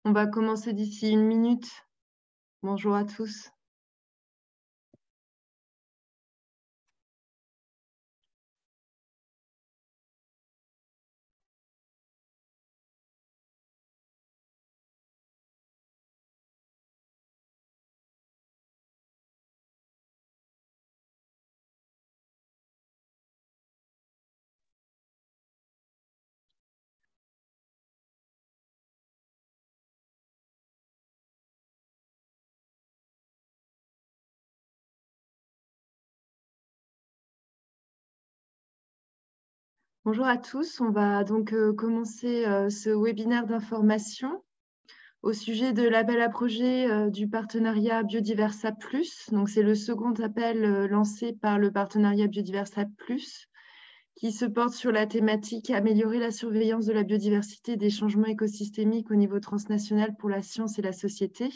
On va commencer d'ici 1 minute. Bonjour à tous. Bonjour à tous. On va donc commencer ce webinaire d'information au sujet de l'appel à projet du partenariat Biodiversa Plus. Donc, c'est le second appel lancé par le partenariat Biodiversa Plus qui se porte sur la thématique améliorer la surveillance de la biodiversité et des changements écosystémiques au niveau transnational pour la science et la société.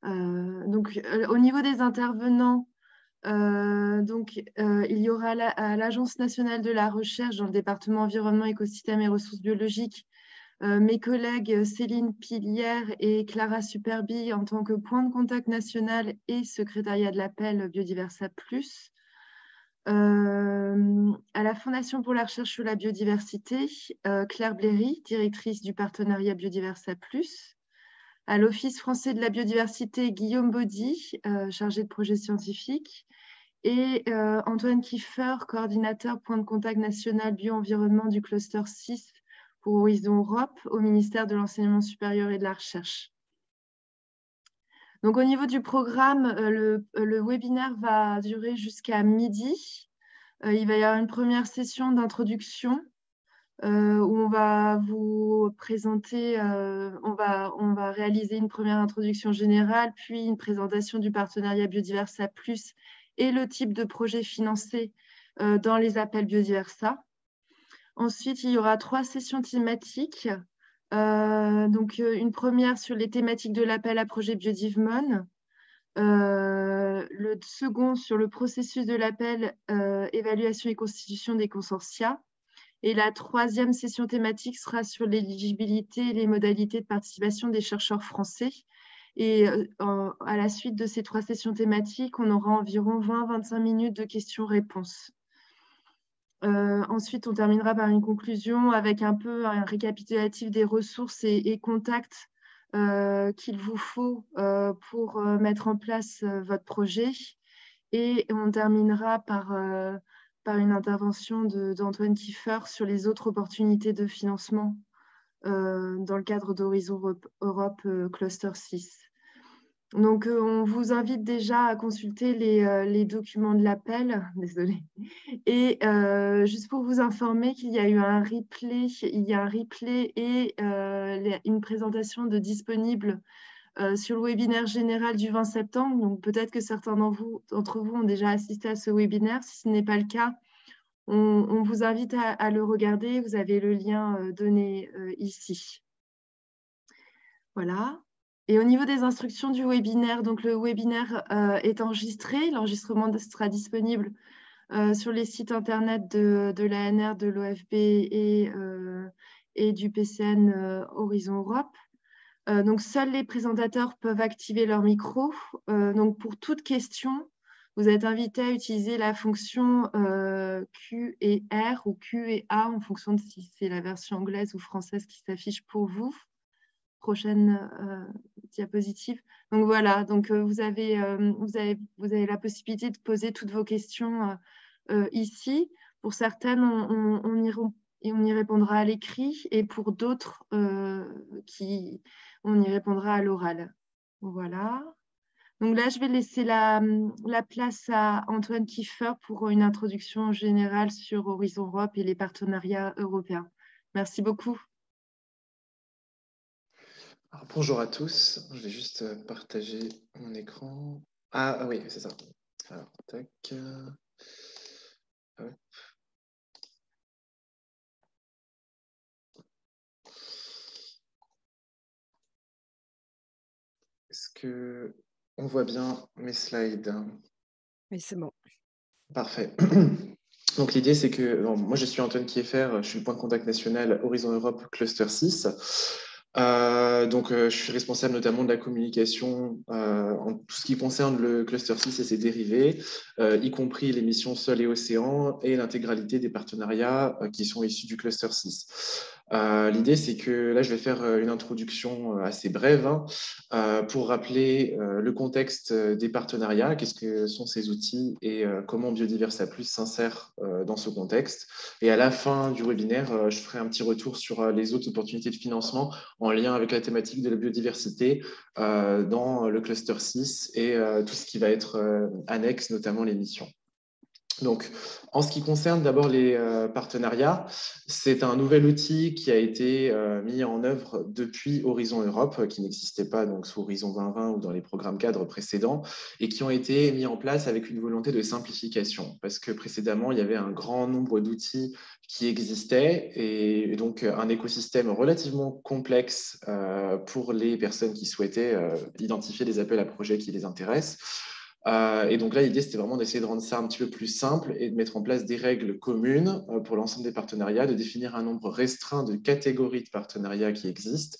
Au niveau des intervenants, il y aura à l'Agence nationale de la recherche dans le département environnement, écosystème et ressources biologiques, mes collègues Céline Pilière et Clara Superbi en tant que point de contact national et secrétariat de l'appel Biodiversa Plus. À la Fondation pour la recherche sur la biodiversité, Claire Bléry, directrice du partenariat Biodiversa Plus. À l'Office français de la biodiversité, Guillaume Baudy, chargé de projet scientifique. Et Antoine Kiefer, coordinateur point de contact national bio-environnement du cluster 6 pour Horizon Europe au ministère de l'Enseignement supérieur et de la Recherche. Donc, au niveau du programme, le webinaire va durer jusqu'à midi. Il va y avoir une première session d'introduction où on va vous présenter, on va réaliser une première introduction générale, puis une présentation du partenariat Biodiversa Plus et le type de projet financé dans les appels Biodiversa. Ensuite, il y aura 3 sessions thématiques. Une première sur les thématiques de l'appel à projet Biodivmon. Le second sur le processus de l'appel, évaluation et constitution des consortia. Et la 3e session thématique sera sur l'éligibilité et les modalités de participation des chercheurs français. Et à la suite de ces 3 sessions thématiques, on aura environ 20-25 minutes de questions-réponses. Ensuite, on terminera par une conclusion avec un peu un récapitulatif des ressources et contacts qu'il vous faut pour mettre en place votre projet. Et on terminera par une intervention d'Antoine Kiefer sur les autres opportunités de financement dans le cadre d'Horizon Europe Cluster 6. Donc, on vous invite déjà à consulter les documents de l'appel. Désolée. Et juste pour vous informer qu'il y a eu un replay, et une présentation de disponible sur le webinaire général du 20 septembre. Donc, peut-être que certains d'entre vous ont déjà assisté à ce webinaire. Si ce n'est pas le cas, on vous invite à le regarder. Vous avez le lien donné ici. Voilà. Et au niveau des instructions du webinaire, donc le webinaire est enregistré. L'enregistrement sera disponible sur les sites internet de l'ANR, de l'OFB et du PCN Horizon Europe. Donc, seuls les présentateurs peuvent activer leur micro. Donc, pour toute question, vous êtes invité à utiliser la fonction Q et R ou Q et A en fonction de si c'est la version anglaise ou française qui s'affiche pour vous. Prochaine diapositive. Donc, voilà. Donc, vous avez la possibilité de poser toutes vos questions ici. Pour certaines, on y répondra à l'écrit et pour d'autres, on y répondra à l'oral. Voilà. Donc là, je vais laisser la place à Antoine Kiefer pour une introduction générale sur Horizon Europe et les partenariats européens. Merci beaucoup. Alors, bonjour à tous. Je vais juste partager mon écran. Ah oui, c'est ça. Alors, tac. Hop. Est-ce qu'on voit bien mes slides? Oui, c'est bon. Parfait. Donc, l'idée, c'est que moi, je suis Antoine Kiefer, je suis le point de contact national Horizon Europe Cluster 6. Je suis responsable notamment de la communication en tout ce qui concerne le cluster 6 et ses dérivés, y compris les missions Sol et Océan et l'intégralité des partenariats qui sont issus du cluster 6. L'idée, c'est que là, je vais faire une introduction assez brève pour rappeler le contexte des partenariats, qu'est-ce que sont ces outils et comment Biodiversa Plus s'insère dans ce contexte. Et à la fin du webinaire, je ferai un petit retour sur les autres opportunités de financement en lien avec la thématique de la biodiversité dans le cluster 6 et tout ce qui va être annexe, notamment les missions. Donc, en ce qui concerne d'abord les partenariats, c'est un nouvel outil qui a été mis en œuvre depuis Horizon Europe, qui n'existait pas donc sous Horizon 2020 ou dans les programmes cadres précédents, et qui ont été mis en place avec une volonté de simplification, parce que précédemment, il y avait un grand nombre d'outils qui existaient, et donc un écosystème relativement complexe pour les personnes qui souhaitaient identifier des appels à projets qui les intéressent. Et donc là, l'idée, c'était vraiment d'essayer de rendre ça un petit peu plus simple et de mettre en place des règles communes pour l'ensemble des partenariats, de définir un nombre restreint de catégories de partenariats qui existent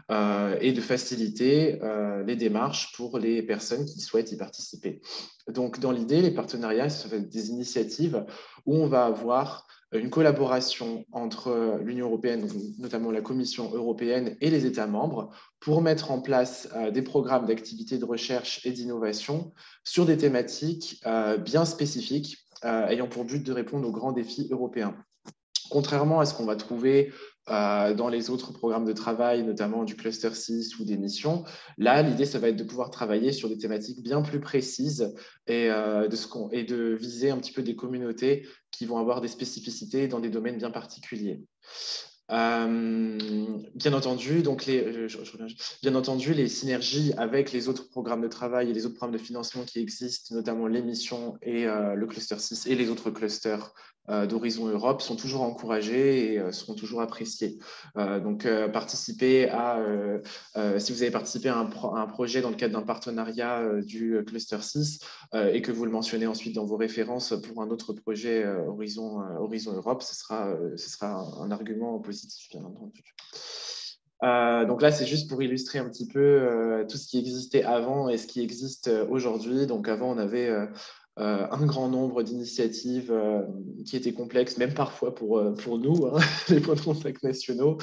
et de faciliter les démarches pour les personnes qui souhaitent y participer. Donc, dans l'idée, les partenariats, ce sont des initiatives où on va avoir une collaboration entre l'Union européenne, notamment la Commission européenne et les États membres, pour mettre en place des programmes d'activité de recherche et d'innovation sur des thématiques bien spécifiques, ayant pour but de répondre aux grands défis européens. Contrairement à ce qu'on va trouver dans les autres programmes de travail, notamment du cluster 6 ou des missions, là, l'idée, ça va être de pouvoir travailler sur des thématiques bien plus précises et de viser un petit peu des communautés qui vont avoir des spécificités dans des domaines bien particuliers. Bien entendu, bien entendu, les synergies avec les autres programmes de travail et les autres programmes de financement qui existent, notamment les missions et le cluster 6 et les autres clusters d'Horizon Europe, sont toujours encouragées et seront toujours appréciées. Participer si vous avez participé à un projet dans le cadre d'un partenariat du cluster 6 et que vous le mentionnez ensuite dans vos références pour un autre projet Horizon Europe, ce sera un argument positif, bien entendu. Donc là, c'est juste pour illustrer un petit peu tout ce qui existait avant et ce qui existe aujourd'hui. Donc avant, on avait un grand nombre d'initiatives qui étaient complexes, même parfois pour nous, les points de contact nationaux.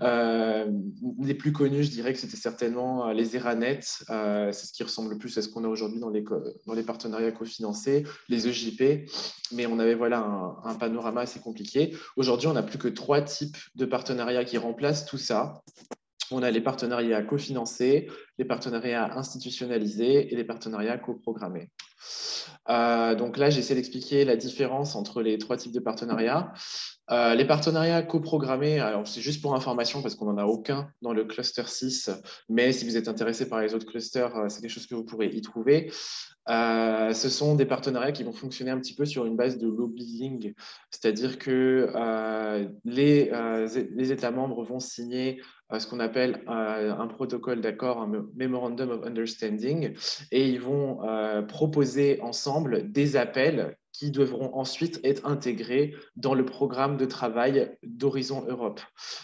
Les plus connus, je dirais que c'était certainement les ERANET, c'est ce qui ressemble le plus à ce qu'on a aujourd'hui dans les partenariats cofinancés, les EJP, mais on avait voilà un panorama assez compliqué. Aujourd'hui, on n'a plus que 3 types de partenariats qui remplacent tout ça. On a les partenariats cofinancés, les partenariats institutionnalisés et les partenariats coprogrammés. Donc là, j'essaie d'expliquer la différence entre les 3 types de partenariats. Les partenariats coprogrammés, alors c'est juste pour information parce qu'on n'en a aucun dans le cluster 6, mais si vous êtes intéressé par les autres clusters, c'est des choses que vous pourrez y trouver. Ce sont des partenariats qui vont fonctionner un petit peu sur une base de lobbying, c'est-à-dire que les États membres vont signer ce qu'on appelle un protocole d'accord, un Memorandum of Understanding, et ils vont proposer ensemble des appels qui devront ensuite être intégrés dans le programme de travail d'Horizon Europe.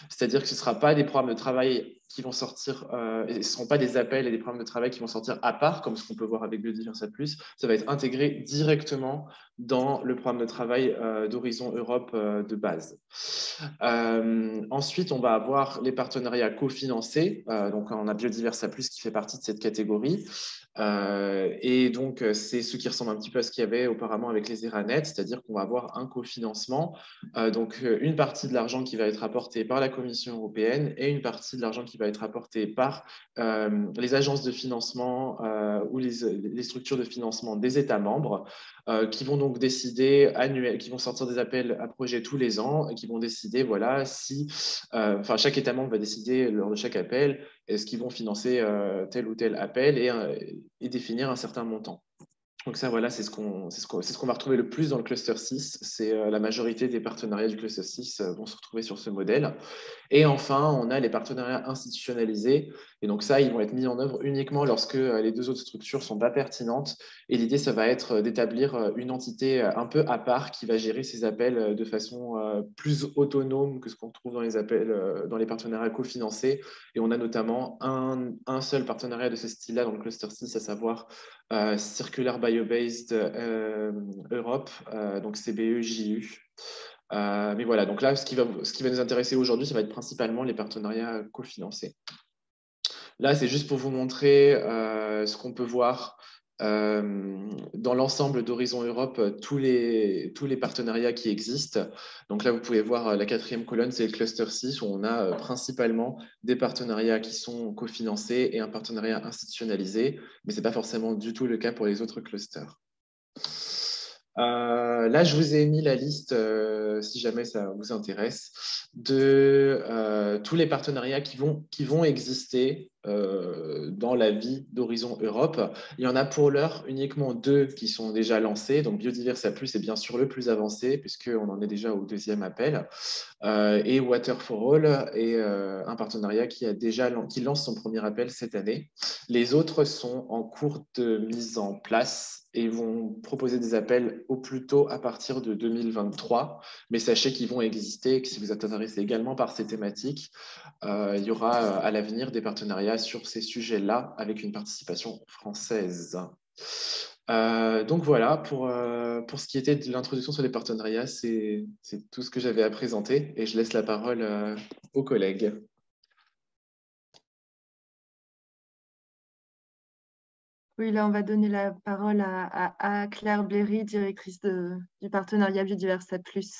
C'est-à-dire que ce ne sera pas des programmes de travail qui vont sortir, ce ne seront pas des appels et des programmes de travail qui vont sortir à part, comme ce qu'on peut voir avec Biodiversa Plus, ça va être intégré directement dans le programme de travail d'Horizon Europe de base. Ensuite, on va avoir les partenariats cofinancés. Donc, on a Biodiversa Plus qui fait partie de cette catégorie. Et donc, c'est ce qui ressemble un petit peu à ce qu'il y avait auparavant avec les ERANET, c'est-à-dire qu'on va avoir un cofinancement, donc une partie de l'argent qui va être apportée par la Commission européenne et une partie de l'argent qui va être apportée par les agences de financement ou les structures de financement des États membres qui vont donc décider qui vont sortir des appels à projets tous les ans et qui vont décider, voilà, si, chaque État membre va décider lors de chaque appel est-ce qu'ils vont financer tel ou tel appel et définir un certain montant. Donc ça, voilà, c'est ce qu'on va retrouver le plus dans le cluster 6. C'est la majorité des partenariats du cluster 6 vont se retrouver sur ce modèle. Et enfin, on a les partenariats institutionnalisés. Et donc ça, ils vont être mis en œuvre uniquement lorsque les deux autres structures ne sont pas pertinentes. Et l'idée, ça va être d'établir une entité un peu à part qui va gérer ces appels de façon plus autonome que ce qu'on trouve dans les appels, dans les partenariats cofinancés. Et on a notamment un seul partenariat de ce style-là dans le cluster 6, à savoir Circular Biobased Europe, donc CBE-JU. Mais voilà, donc là, ce qui va nous intéresser aujourd'hui, ça va être principalement les partenariats cofinancés. Là, c'est juste pour vous montrer ce qu'on peut voir dans l'ensemble d'Horizon Europe, tous les partenariats qui existent. Donc là, vous pouvez voir la 4e colonne, c'est le cluster 6, où on a principalement des partenariats qui sont cofinancés et un partenariat institutionnalisé, mais ce n'est pas forcément du tout le cas pour les autres clusters. Là, je vous ai mis la liste, si jamais ça vous intéresse, de tous les partenariats qui vont exister dans la vie d'Horizon Europe. Il y en a pour l'heure uniquement 2 qui sont déjà lancés. Donc, Biodiversa Plus est bien sûr le plus avancé, puisqu'on en est déjà au 2e appel. Et Water for All est un partenariat qui lance son premier appel cette année. Les autres sont en cours de mise en place et vont proposer des appels au plus tôt à partir de 2023. Mais sachez qu'ils vont exister et que si vous êtes intéressé également par ces thématiques, il y aura à l'avenir des partenariats sur ces sujets-là avec une participation française. Donc voilà, pour ce qui était de l'introduction sur les partenariats, c'est tout ce que j'avais à présenter et je laisse la parole aux collègues. Oui, là, on va donner la parole à Claire Bléry, directrice du partenariat Biodiversa Plus.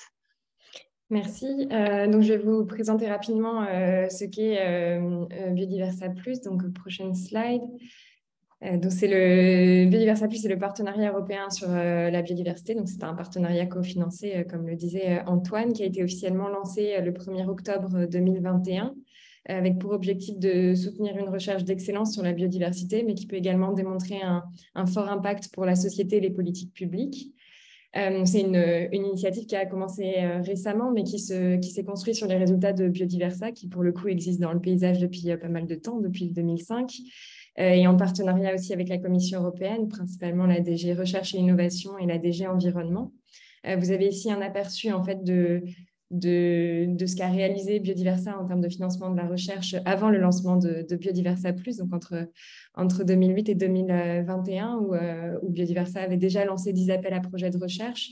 Merci. Donc, je vais vous présenter rapidement ce qu'est Biodiversa Plus. Donc, prochaine slide. Donc, Biodiversa Plus, c'est le partenariat européen sur la biodiversité. Donc, c'est un partenariat cofinancé, comme le disait Antoine, qui a été officiellement lancé le 1er octobre 2021, avec pour objectif de soutenir une recherche d'excellence sur la biodiversité, mais qui peut également démontrer un fort impact pour la société et les politiques publiques. C'est une initiative qui a commencé récemment, mais qui s'est construite sur les résultats de Biodiversa, qui pour le coup existe dans le paysage depuis pas mal de temps, depuis 2005, et en partenariat aussi avec la Commission européenne, principalement la DG Recherche et Innovation et la DG Environnement. Vous avez ici un aperçu en fait de ce qu'a réalisé Biodiversa en termes de financement de la recherche avant le lancement de Biodiversa Plus, donc entre 2008 et 2021, où Biodiversa avait déjà lancé 10 appels à projets de recherche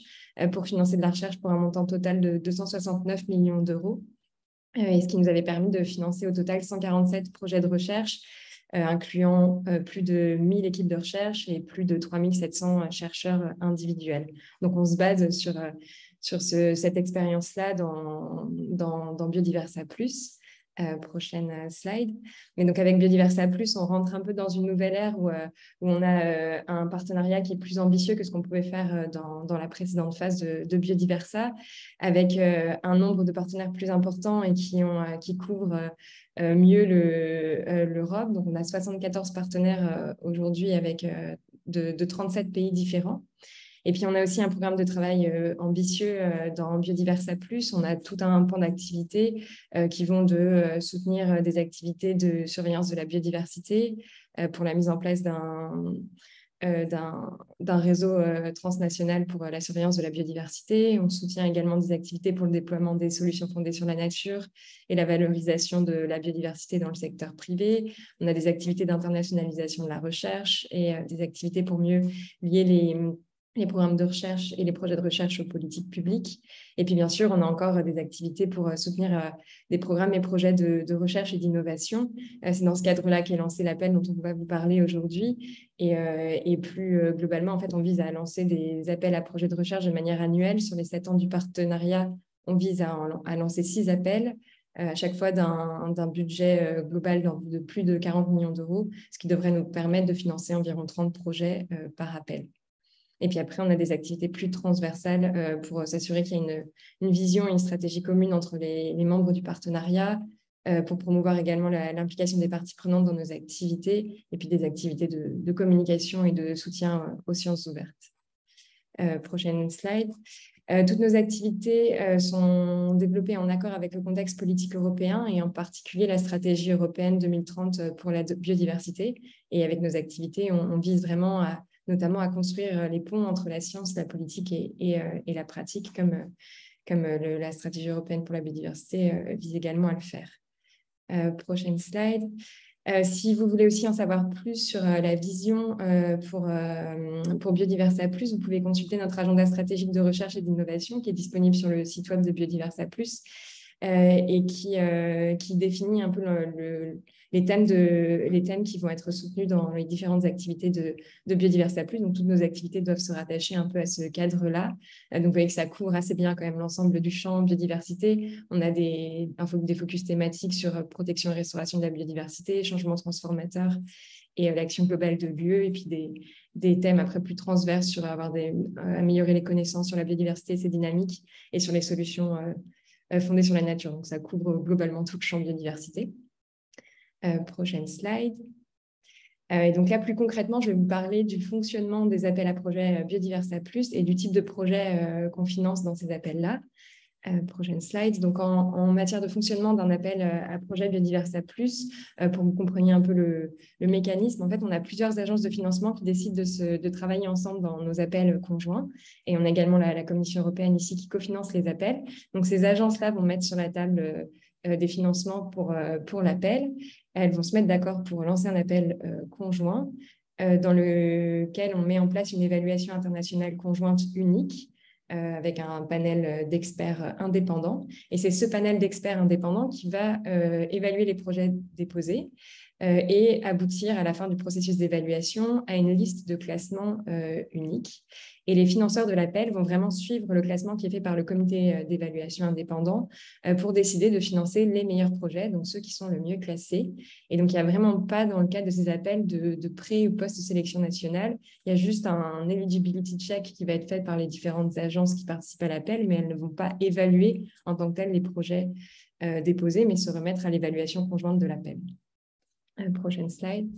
pour financer de la recherche pour un montant total de 269 millions d'euros, et ce qui nous avait permis de financer au total 147 projets de recherche, incluant plus de 1000 équipes de recherche et plus de 3700 chercheurs individuels. Donc, on se base sur cette expérience-là dans Biodiversa Plus. Prochaine slide. Mais donc, avec Biodiversa Plus, on rentre un peu dans une nouvelle ère où on a un partenariat qui est plus ambitieux que ce qu'on pouvait faire dans la précédente phase de Biodiversa, avec un nombre de partenaires plus importants et qui couvrent mieux l'Europe. Donc, on a 74 partenaires aujourd'hui avec de 37 pays différents. Et puis, on a aussi un programme de travail ambitieux dans Biodiversa Plus. On a tout un pan d'activités qui vont de soutenir des activités de surveillance de la biodiversité pour la mise en place d'un réseau transnational pour la surveillance de la biodiversité. On soutient également des activités pour le déploiement des solutions fondées sur la nature et la valorisation de la biodiversité dans le secteur privé. On a des activités d'internationalisation de la recherche et des activités pour mieux lier les programmes de recherche et les projets de recherche aux politiques publiques. Et puis, bien sûr, on a encore des activités pour soutenir des programmes et projets de recherche et d'innovation. C'est dans ce cadre-là qu'est lancé l'appel dont on va vous parler aujourd'hui. Et plus globalement, en fait, on vise à lancer des appels à projets de recherche de manière annuelle. Sur les 7 ans du partenariat, on vise à lancer 6 appels, à chaque fois d'un budget global de plus de 40 millions d'euros, ce qui devrait nous permettre de financer environ 30 projets par appel. Et puis après, on a des activités plus transversales pour s'assurer qu'il y a une vision, une stratégie commune entre les membres du partenariat, pour promouvoir également l'implication des parties prenantes dans nos activités et puis des activités de communication et de soutien aux sciences ouvertes. Prochaine slide. Toutes nos activités sont développées en accord avec le contexte politique européen et en particulier la stratégie européenne 2030 pour la biodiversité. Et avec nos activités, on vise vraiment notamment à construire les ponts entre la science, la politique et la pratique, comme la stratégie européenne pour la biodiversité vise également à le faire. Prochaine slide. Si vous voulez aussi en savoir plus sur la vision pour Biodiversa+, vous pouvez consulter notre agenda stratégique de recherche et d'innovation qui est disponible sur le site web de Biodiversa+, et qui définit un peu les thèmes qui vont être soutenus dans les différentes activités de Biodiversa+. Donc, toutes nos activités doivent se rattacher un peu à ce cadre-là. Donc, vous voyez que ça couvre assez bien quand même l'ensemble du champ biodiversité. On a des focus thématiques sur protection et restauration de la biodiversité, changement transformateur et l'action globale de l'UE, et puis des thèmes après plus transverses sur améliorer les connaissances sur la biodiversité et ses dynamiques et sur les solutions fondées sur la nature. Donc, ça couvre globalement tout le champ biodiversité. Prochaine slide. Et donc là, plus concrètement, je vais vous parler du fonctionnement des appels à projets Biodiversa+ et du type de projet qu'on finance dans ces appels-là. Prochaine slide. Donc, en matière de fonctionnement d'un appel à projet Biodiversa+, pour que vous compreniez un peu le mécanisme, en fait, on a plusieurs agences de financement qui décident de travailler ensemble dans nos appels conjoints. Et on a également la Commission européenne ici qui cofinance les appels. Donc, ces agences-là vont mettre sur la table des financements pour l'appel. Elles vont se mettre d'accord pour lancer un appel conjoint dans lequel on met en place une évaluation internationale conjointe unique avec un panel d'experts indépendants. Et c'est ce panel d'experts indépendants qui va évaluer les projets déposés et aboutir à la fin du processus d'évaluation à une liste de classement unique. Et les financeurs de l'appel vont vraiment suivre le classement qui est fait par le comité d'évaluation indépendant pour décider de financer les meilleurs projets, donc ceux qui sont le mieux classés. Et donc, il n'y a vraiment pas, dans le cadre de ces appels, de pré- ou post-sélection nationale. Il y a juste un eligibility check qui va être fait par les différentes agences qui participent à l'appel, mais elles ne vont pas évaluer en tant que telles les projets déposés, mais se remettre à l'évaluation conjointe de l'appel. Prochaine slide.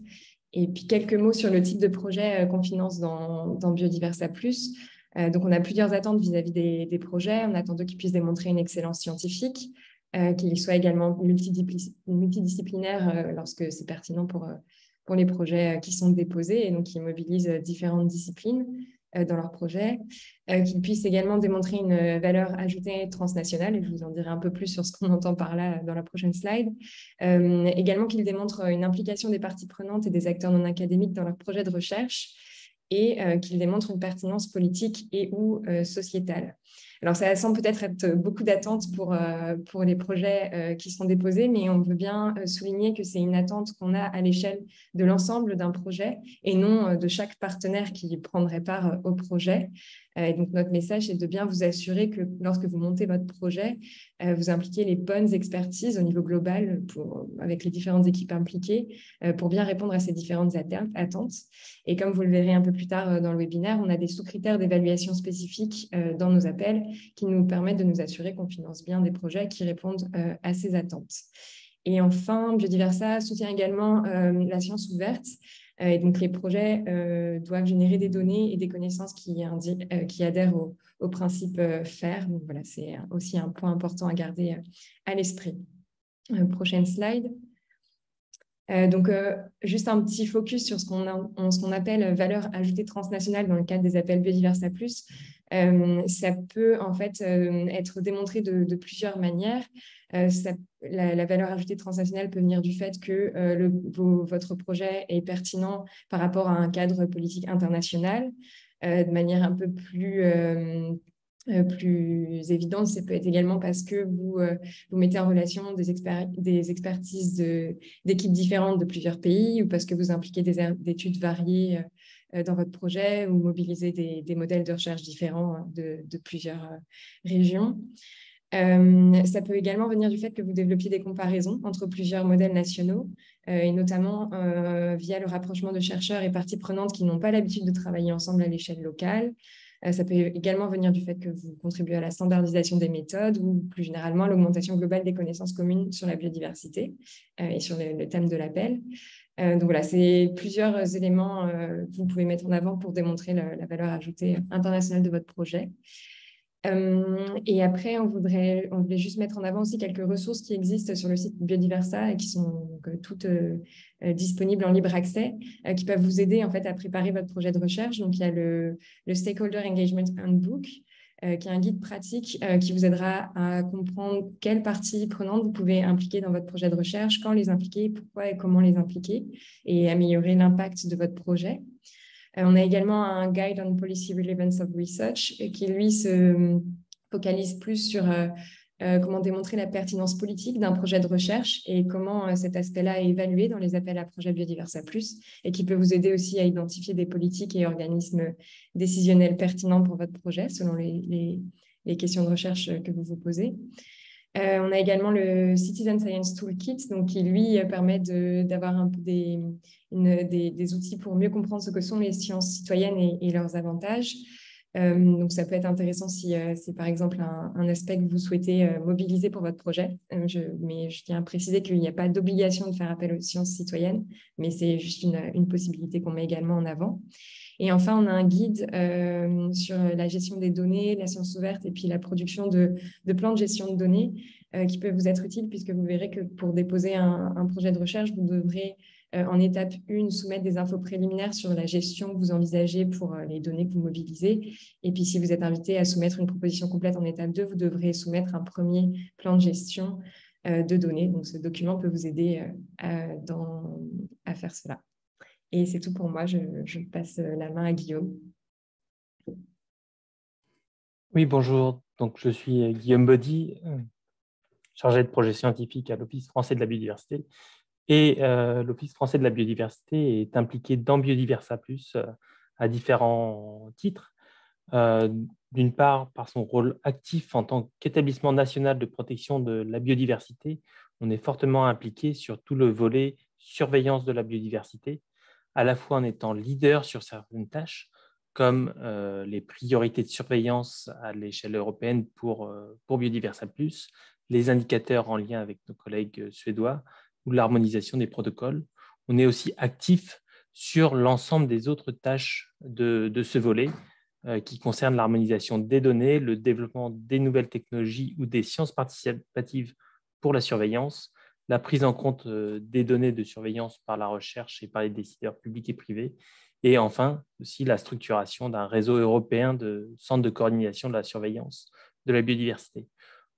Et puis, quelques mots sur le type de projet qu'on finance dans Biodiversa+. Donc, on a plusieurs attentes vis-à-vis des projets. On attend d'eux qu'ils puissent démontrer une excellence scientifique, qu'ils soient également multidisciplinaires lorsque c'est pertinent pour les projets qui sont déposés et donc qui mobilisent différentes disciplines dans leurs projets, qu'ils puissent également démontrer une valeur ajoutée transnationale, et je vous en dirai un peu plus sur ce qu'on entend par là dans la prochaine slide. Également qu'ils démontrent une implication des parties prenantes et des acteurs non académiques dans leurs projets de recherche, et qu'ils démontrent une pertinence politique et ou sociétale. Alors, ça semble peut-être être beaucoup d'attentes pour les projets qui seront déposés, mais on veut bien souligner que c'est une attente qu'on a à l'échelle de l'ensemble d'un projet et non de chaque partenaire qui prendrait part au projet. Et donc, notre message est de bien vous assurer que lorsque vous montez votre projet, vous impliquez les bonnes expertises au niveau global avec les différentes équipes impliquées pour bien répondre à ces différentes attentes. Et comme vous le verrez un peu plus tard dans le webinaire, on a des sous-critères d'évaluation spécifiques dans nos appels qui nous permettent de nous assurer qu'on finance bien des projets qui répondent à ces attentes. Et enfin, Biodiversa soutient également la science ouverte. Et donc, les projets doivent générer des données et des connaissances qui adhèrent au principe FAIR. Donc, voilà, c'est aussi un point important à garder à l'esprit. Prochaine slide. Donc, juste un petit focus sur ce qu'on appelle valeur ajoutée transnationale dans le cadre des appels Biodiversa+. Ça peut en fait être démontré de plusieurs manières. La valeur ajoutée transnationale peut venir du fait que votre projet est pertinent par rapport à un cadre politique international, de manière un peu plus évidente. Ça peut être également parce que vous mettez en relation des expertises d'équipes différentes de plusieurs pays, ou parce que vous impliquez des études variées dans votre projet, ou mobiliser des modèles de recherche différents de plusieurs régions. Ça peut également venir du fait que vous développiez des comparaisons entre plusieurs modèles nationaux, et notamment via le rapprochement de chercheurs et parties prenantes qui n'ont pas l'habitude de travailler ensemble à l'échelle locale. Ça peut également venir du fait que vous contribuez à la standardisation des méthodes ou plus généralement à l'augmentation globale des connaissances communes sur la biodiversité et sur le thème de l'appel. Donc voilà, c'est plusieurs éléments que vous pouvez mettre en avant pour démontrer la valeur ajoutée internationale de votre projet. Et après, on voulait juste mettre en avant aussi quelques ressources qui existent sur le site Biodiversa et qui sont toutes disponibles en libre accès, qui peuvent vous aider en fait à préparer votre projet de recherche. Donc, il y a le Stakeholder Engagement Handbook, qui est un guide pratique qui vous aidera à comprendre quelles parties prenantes vous pouvez impliquer dans votre projet de recherche, quand les impliquer, pourquoi et comment les impliquer, et améliorer l'impact de votre projet. On a également un Guide on Policy Relevance of Research qui, lui, se focalise plus sur comment démontrer la pertinence politique d'un projet de recherche et comment cet aspect-là est évalué dans les appels à projets Biodiversa+, et qui peut vous aider aussi à identifier des politiques et organismes décisionnels pertinents pour votre projet selon les questions de recherche que vous vous posez. On a également le Citizen Science Toolkit, donc qui lui permet d'avoir un peu des outils pour mieux comprendre ce que sont les sciences citoyennes et leurs avantages. Donc ça peut être intéressant si c'est par exemple un aspect que vous souhaitez mobiliser pour votre projet. Mais je tiens à préciser qu'il n'y a pas d'obligation de faire appel aux sciences citoyennes, mais c'est juste une possibilité qu'on met également en avant. Et enfin, on a un guide sur la gestion des données, la science ouverte et puis la production de plans de gestion de données qui peut vous être utile, puisque vous verrez que pour déposer un projet de recherche, vous devrez en étape 1 soumettre des infos préliminaires sur la gestion que vous envisagez pour les données que vous mobilisez. Et puis si vous êtes invité à soumettre une proposition complète en étape 2, vous devrez soumettre un premier plan de gestion de données. Donc ce document peut vous aider à faire cela. Et c'est tout pour moi. Je passe la main à Guillaume. Oui, bonjour. Donc, je suis Guillaume Baudy, chargé de projet scientifique à l'Office français de la biodiversité. Et l'Office français de la biodiversité est impliqué dans Biodiversa+, à différents titres. D'une part, par son rôle actif en tant qu'établissement national de protection de la biodiversité, on est fortement impliqué sur tout le volet surveillance de la biodiversité, à la fois en étant leader sur certaines tâches, comme les priorités de surveillance à l'échelle européenne pour Biodiversa+, les indicateurs en lien avec nos collègues suédois ou l'harmonisation des protocoles. On est aussi actif sur l'ensemble des autres tâches de ce volet qui concernent l'harmonisation des données, le développement des nouvelles technologies ou des sciences participatives pour la surveillance, la prise en compte des données de surveillance par la recherche et par les décideurs publics et privés, et enfin aussi la structuration d'un réseau européen de centres de coordination de la surveillance de la biodiversité.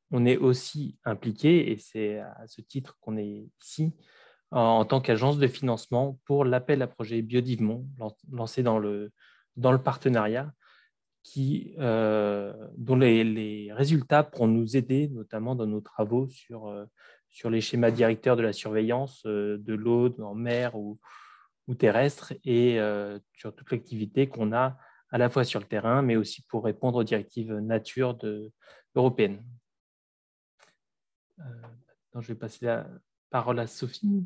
On est aussi impliqué, et c'est à ce titre qu'on est ici, en tant qu'agence de financement pour l'appel à projet Biodivemont, lancé dans le partenariat, dont les résultats pourront nous aider, notamment dans nos travaux sur les schémas directeurs de la surveillance de l'eau en mer ou terrestre, et sur toute l'activité qu'on a à la fois sur le terrain, mais aussi pour répondre aux directives nature européennes. Maintenant, je vais passer la parole à Sophie.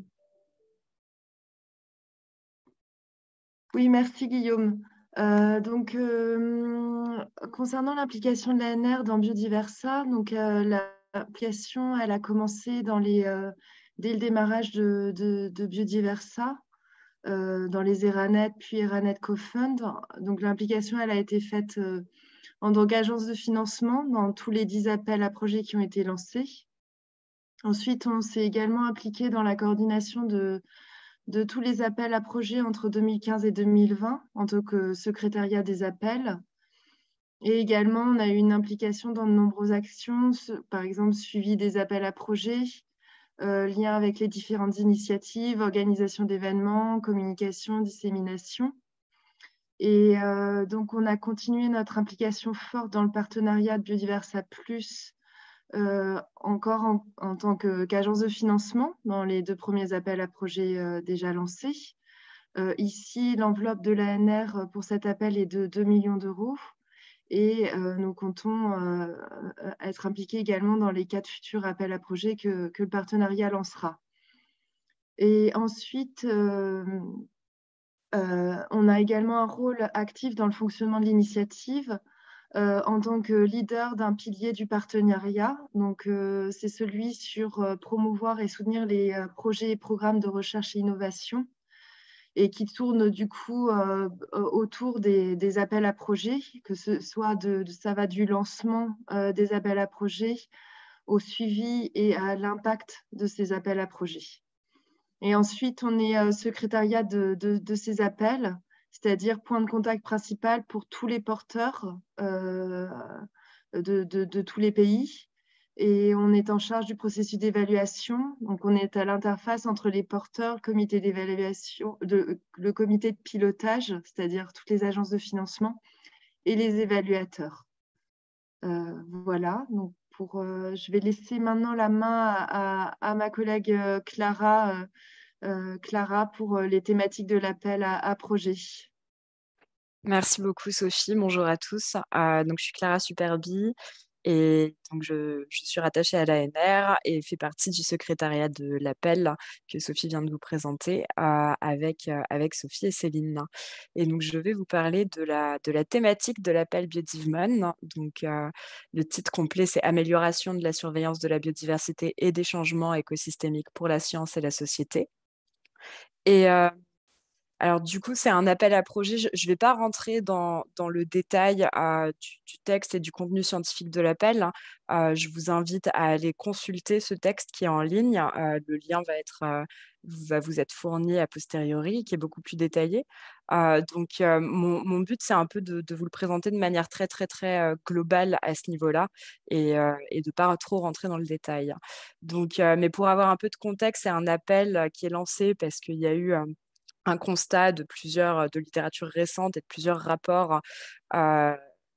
Oui, merci Guillaume. Concernant l'application de l'ANR dans Biodiversa, l'application elle a commencé dès le démarrage de Biodiversa, dans les ERANET puis ERANET CoFund. Donc l'application elle a été faite en tant qu'agence de financement dans tous les 10 appels à projets qui ont été lancés. Ensuite, on s'est également impliqué dans la coordination de tous les appels à projets entre 2015 et 2020 en tant que secrétariat des appels. Et également, on a eu une implication dans de nombreuses actions, par exemple suivi des appels à projets, lien avec les différentes initiatives, organisation d'événements, communication, dissémination. Et donc, on a continué notre implication forte dans le partenariat de Biodiversa+, encore en tant qu'agence de financement dans les 2 premiers appels à projets déjà lancés. Ici, l'enveloppe de l'ANR pour cet appel est de 2 millions d'euros et nous comptons être impliqués également dans les 4 futurs appels à projets que le partenariat lancera. Et ensuite, on a également un rôle actif dans le fonctionnement de l'initiative en tant que leader d'un pilier du partenariat. Donc, c'est celui sur promouvoir et soutenir les projets et programmes de recherche et innovation et qui tourne du coup autour des appels à projets, que ce soit ça va du lancement des appels à projets au suivi et à l'impact de ces appels à projets. Et ensuite, on est secrétariat de ces appels, c'est-à-dire point de contact principal pour tous les porteurs de tous les pays. Et on est en charge du processus d'évaluation. Donc, on est à l'interface entre les porteurs, le comité d'évaluation, le comité de pilotage, c'est-à-dire toutes les agences de financement, et les évaluateurs. Voilà. Donc, je vais laisser maintenant la main à ma collègue Clara pour les thématiques de l'appel à projet. Merci beaucoup, Sophie. Bonjour à tous. Donc, je suis Clara Superbi et donc je suis rattachée à l'ANR et fais partie du secrétariat de l'appel que Sophie vient de vous présenter avec Sophie et Céline. Et donc, je vais vous parler de la thématique de l'appel Biodivmon. Donc, le titre complet, c'est Amélioration de la surveillance de la biodiversité et des changements écosystémiques pour la science et la société. Et alors, du coup, c'est un appel à projet. Je ne vais pas rentrer dans le détail du texte et du contenu scientifique de l'appel. Je vous invite à aller consulter ce texte qui est en ligne. Le lien va vous être fourni a posteriori, qui est beaucoup plus détaillé. Donc, mon but, c'est un peu de vous le présenter de manière très, très, très globale à ce niveau-là et de ne pas trop rentrer dans le détail. Donc, mais pour avoir un peu de contexte, c'est un appel qui est lancé parce qu'il y a eu un constat de littérature récente et de plusieurs rapports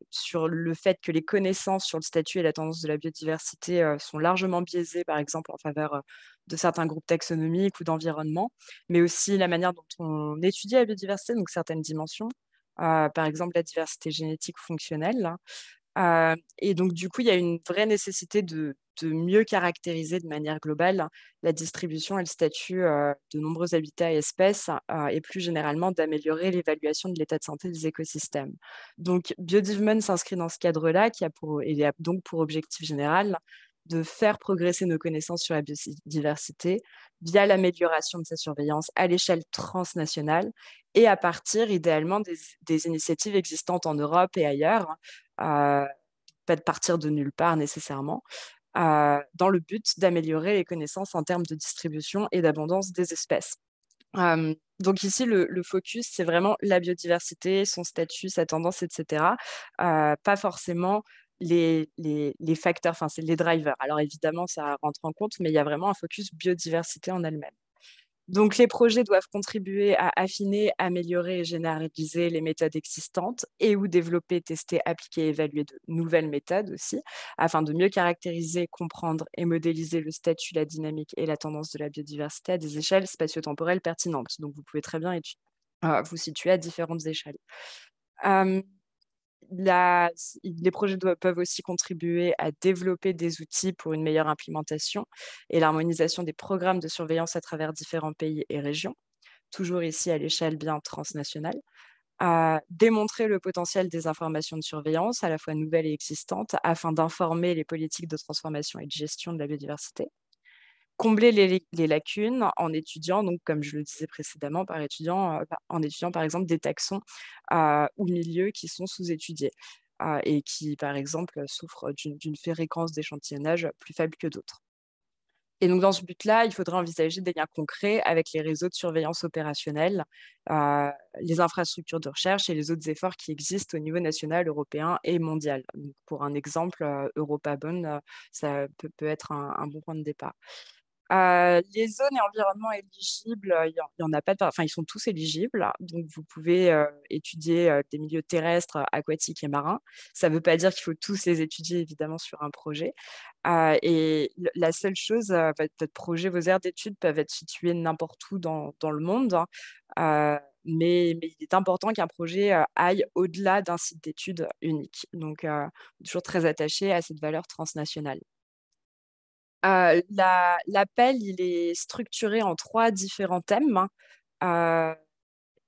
sur le fait que les connaissances sur le statut et la tendance de la biodiversité sont largement biaisées, par exemple, en faveur de certains groupes taxonomiques ou d'environnement, mais aussi la manière dont on étudie la biodiversité, donc certaines dimensions, par exemple la diversité génétique ou fonctionnelle. Et donc, du coup, il y a une vraie nécessité de mieux caractériser de manière globale la distribution et le statut de nombreux habitats et espèces, et plus généralement d'améliorer l'évaluation de l'état de santé des écosystèmes. Donc, Biodivmon s'inscrit dans ce cadre-là, il a donc pour objectif général de faire progresser nos connaissances sur la biodiversité via l'amélioration de sa surveillance à l'échelle transnationale et à partir idéalement des initiatives existantes en Europe et ailleurs, pas de partir de nulle part nécessairement, dans le but d'améliorer les connaissances en termes de distribution et d'abondance des espèces. Donc ici, le focus, c'est vraiment la biodiversité, son statut, sa tendance, etc. Pas forcément les facteurs, enfin, c'est les drivers. Alors évidemment, ça rentre en compte, mais il y a vraiment un focus biodiversité en elle-même. Donc, les projets doivent contribuer à affiner, améliorer et généraliser les méthodes existantes et ou développer, tester, appliquer et évaluer de nouvelles méthodes aussi, afin de mieux caractériser, comprendre et modéliser le statut, la dynamique et la tendance de la biodiversité à des échelles spatio-temporelles pertinentes. Donc, vous pouvez très bien vous situer à différentes échelles. Les projets peuvent aussi contribuer à développer des outils pour une meilleure implémentation et l'harmonisation des programmes de surveillance à travers différents pays et régions, toujours ici à l'échelle bien transnationale, à démontrer le potentiel des informations de surveillance, à la fois nouvelles et existantes, afin d'informer les politiques de transformation et de gestion de la biodiversité. Combler les lacunes en étudiant, donc, comme je le disais précédemment, en étudiant par exemple des taxons ou milieux qui sont sous-étudiés et qui, par exemple, souffrent d'une fréquence d'échantillonnage plus faible que d'autres. Et donc, dans ce but-là, il faudrait envisager des liens concrets avec les réseaux de surveillance opérationnelle, les infrastructures de recherche et les autres efforts qui existent au niveau national, européen et mondial. Donc, pour un exemple, EuropaBone, ça peut être un bon point de départ. Les zones et environnements éligibles, il y en a pas, enfin, ils sont tous éligibles. Donc, vous pouvez étudier des milieux terrestres, aquatiques et marins. Ça ne veut pas dire qu'il faut tous les étudier, évidemment, sur un projet. Et la seule chose, votre projet, vos aires d'études peuvent être situées n'importe où dans le monde. Mais il est important qu'un projet aille au-delà d'un site d'études unique. Donc, toujours très attaché à cette valeur transnationale. L'appel, il est structuré en 3 différents thèmes,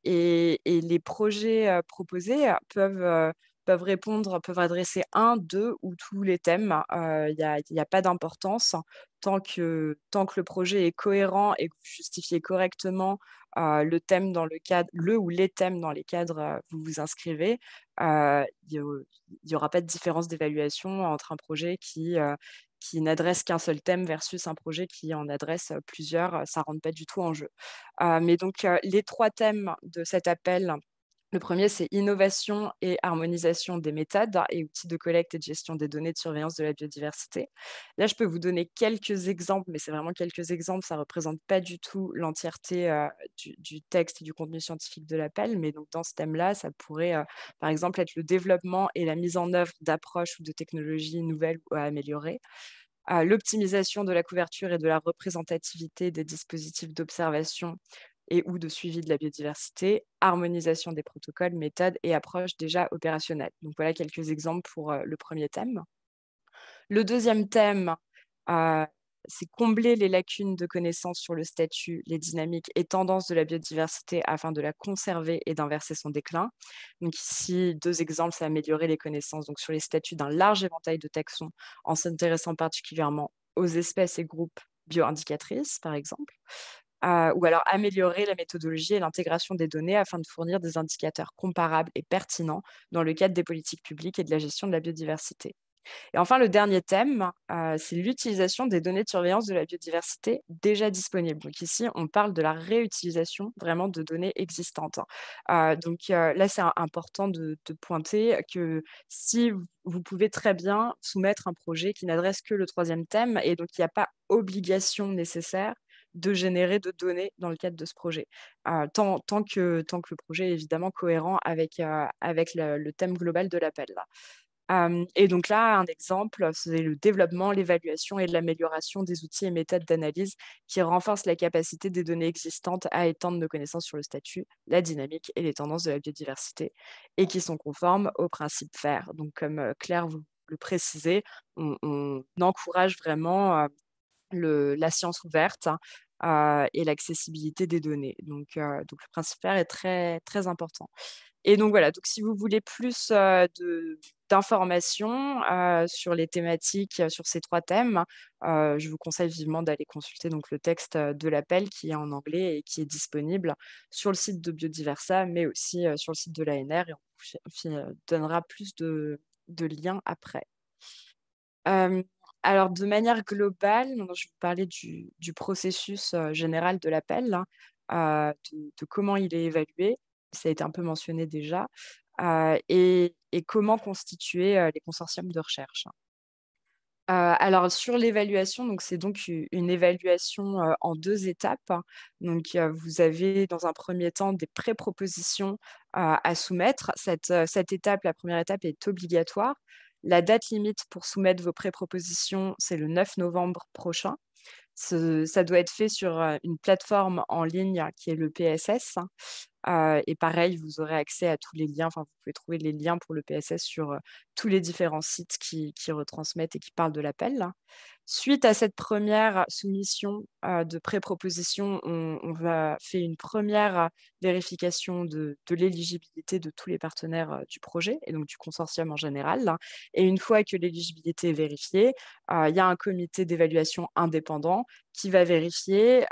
et les projets proposés peuvent peuvent adresser un, deux ou tous les thèmes. Il n'y a pas d'importance tant que le projet est cohérent et que vous justifiez correctement le thème dans le cadre, ou les thèmes dans les cadres vous vous inscrivez. Il n'y aura pas de différence d'évaluation entre un projet qui n'adresse qu'un seul thème versus un projet qui en adresse plusieurs. Ça ne rentre pas du tout en jeu. Mais donc, les 3 thèmes de cet appel, le premier, c'est innovation et harmonisation des méthodes et outils de collecte et de gestion des données de surveillance de la biodiversité. Là, je peux vous donner quelques exemples, mais c'est vraiment quelques exemples. Ça ne représente pas du tout l'entièreté du texte et du contenu scientifique de l'appel. Mais donc, dans ce thème-là, ça pourrait, par exemple, être le développement et la mise en œuvre d'approches ou de technologies nouvelles ou à améliorer. L'optimisation de la couverture et de la représentativité des dispositifs d'observation et ou de suivi de la biodiversité, harmonisation des protocoles, méthodes et approches déjà opérationnelles. Donc voilà quelques exemples pour le premier thème. Le deuxième thème, c'est combler les lacunes de connaissances sur le statut, les dynamiques et tendances de la biodiversité afin de la conserver et d'inverser son déclin. Donc ici, 2 exemples, c'est améliorer les connaissances donc sur les statuts d'un large éventail de taxons en s'intéressant particulièrement aux espèces et groupes bioindicatrices, par exemple. Ou alors améliorer la méthodologie et l'intégration des données afin de fournir des indicateurs comparables et pertinents dans le cadre des politiques publiques et de la gestion de la biodiversité. Et enfin, le dernier thème, c'est l'utilisation des données de surveillance de la biodiversité déjà disponibles. Donc ici, on parle de la réutilisation vraiment de données existantes. Là, c'est important de pointer que si vous pouvez très bien soumettre un projet qui n'adresse que le 3e thème, et donc il n'y a pas obligation nécessaire de générer de données dans le cadre de ce projet, tant que le projet est évidemment cohérent avec le thème global de l'appel. Et donc là, un exemple, c'est le développement, l'évaluation et l'amélioration des outils et méthodes d'analyse qui renforcent la capacité des données existantes à étendre nos connaissances sur le statut, la dynamique et les tendances de la biodiversité et qui sont conformes aux principes FAIRE. Donc, comme Claire vous le précisait, on encourage vraiment la science ouverte et l'accessibilité des données. Donc, le principe FAIRE est très, très important. Et donc voilà, donc si vous voulez plus d'informations sur les thématiques, sur ces 3 thèmes, je vous conseille vivement d'aller consulter donc, le texte de l'appel qui est en anglais et qui est disponible sur le site de Biodiversa, mais aussi sur le site de l'ANR, et on vous donnera plus de liens après. Alors, de manière globale, je vais vous parler du processus général de l'appel, de comment il est évalué. Ça a été un peu mentionné déjà, et comment constituer les consortiums de recherche. Alors, sur l'évaluation, donc c'est donc une évaluation en 2 étapes. Donc, vous avez dans un premier temps des pré-propositions à soumettre. Cette étape, la première étape, est obligatoire. La date limite pour soumettre vos pré-propositions, c'est le 9 novembre prochain. Ça doit être fait sur une plateforme en ligne qui est le PSS. Et pareil, vous aurez accès à tous les liens. Enfin, vous pouvez trouver les liens pour le PSS sur tous les différents sites qui retransmettent et qui parlent de l'appel. Suite à cette première soumission de pré-proposition, on va faire une première vérification de l'éligibilité de tous les partenaires du projet et donc du consortium en général. Et une fois que l'éligibilité est vérifiée, il y a un comité d'évaluation indépendant qui va vérifier,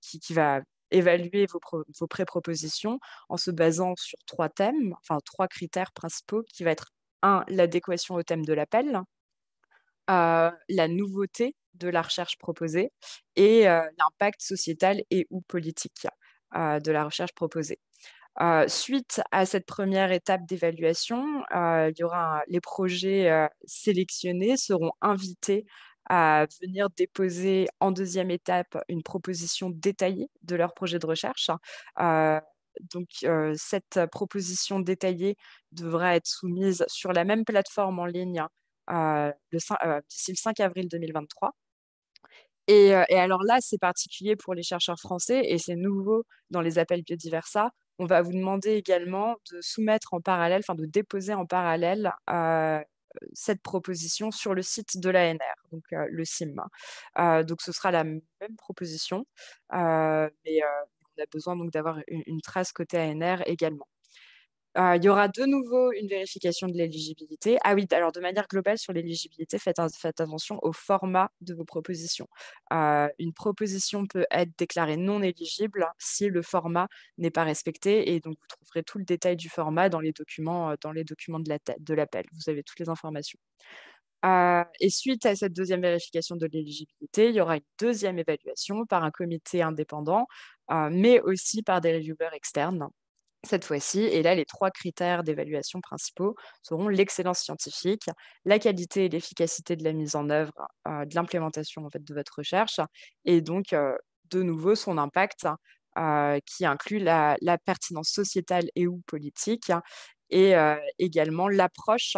qui va évaluer vos pré-propositions en se basant sur 3 thèmes, enfin 3 critères principaux qui va être 1, l'adéquation au thème de l'appel, la nouveauté de la recherche proposée et l'impact sociétal et ou politique de la recherche proposée. Suite à cette première étape d'évaluation, les projets sélectionnés seront invités à venir déposer en 2e étape une proposition détaillée de leur projet de recherche. Cette proposition détaillée devra être soumise sur la même plateforme en ligne d'ici le 5 avril 2023. Et alors là, c'est particulier pour les chercheurs français et c'est nouveau dans les appels Biodiversa. On va vous demander également de soumettre en parallèle, enfin de déposer en parallèle cette proposition sur le site de l'ANR, donc le CIM. Donc ce sera la même proposition, mais on a besoin donc d'avoir une trace côté ANR également. Il y aura de nouveau une vérification de l'éligibilité. Ah oui, alors de manière globale sur l'éligibilité, faites attention au format de vos propositions. Une proposition peut être déclarée non éligible si le format n'est pas respecté, et donc vous trouverez tout le détail du format dans les documents de l'appel. Vous avez toutes les informations. Et suite à cette deuxième vérification de l'éligibilité, il y aura une deuxième évaluation par un comité indépendant, mais aussi par des reviewers externes cette fois-ci. Et là, les 3 critères d'évaluation principaux seront l'excellence scientifique, la qualité et l'efficacité de la mise en œuvre, de l'implémentation en fait, de votre recherche, et donc, de nouveau, son impact, qui inclut la pertinence sociétale et ou politique, et également l'approche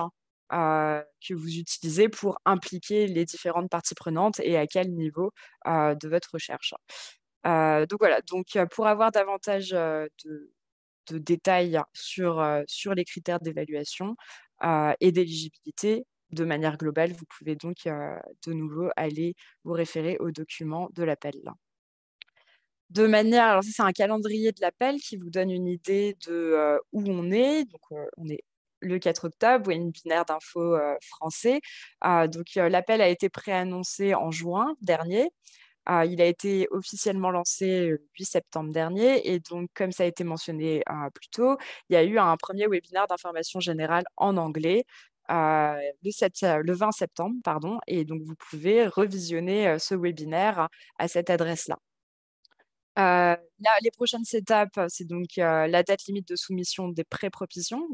que vous utilisez pour impliquer les différentes parties prenantes et à quel niveau de votre recherche. Donc voilà, donc, pour avoir davantage de détails sur les critères d'évaluation et d'éligibilité, de manière globale, vous pouvez donc de nouveau aller vous référer au document de l'appel. Alors ça, c'est un calendrier de l'appel qui vous donne une idée de où on est. Donc, on est le 4 octobre, webinaire d'info français. Donc, l'appel a été préannoncé en juin dernier. Il a été officiellement lancé le 8 septembre dernier, et donc, comme ça a été mentionné plus tôt, il y a eu un premier webinaire d'information générale en anglais le 20 septembre, pardon, et donc vous pouvez revisionner ce webinaire à cette adresse-là. Là, les prochaines étapes, c'est donc la date limite de soumission des pré-propositions.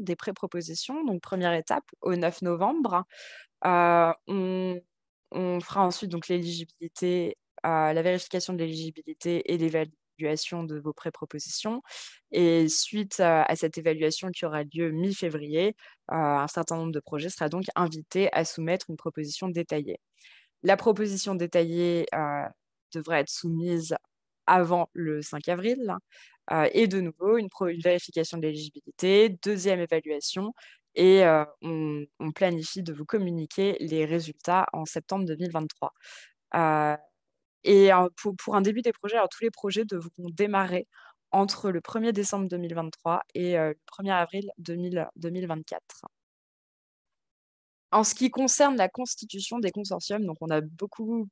Donc, première étape, au 9 novembre. On fera ensuite donc l'éligibilité, la vérification de l'éligibilité et l'évaluation de vos pré-propositions. Et suite à cette évaluation qui aura lieu mi-février, un certain nombre de projets sera donc invité à soumettre une proposition détaillée. La proposition détaillée devra être soumise avant le 5 avril. Et de nouveau, une vérification de l'éligibilité, deuxième évaluation, et on planifie de vous communiquer les résultats en septembre 2023. Et pour un début des projets, alors tous les projets devront démarrer entre le 1er décembre 2023 et le 1er avril 2024. En ce qui concerne la constitution des consortiums, donc on a beaucoup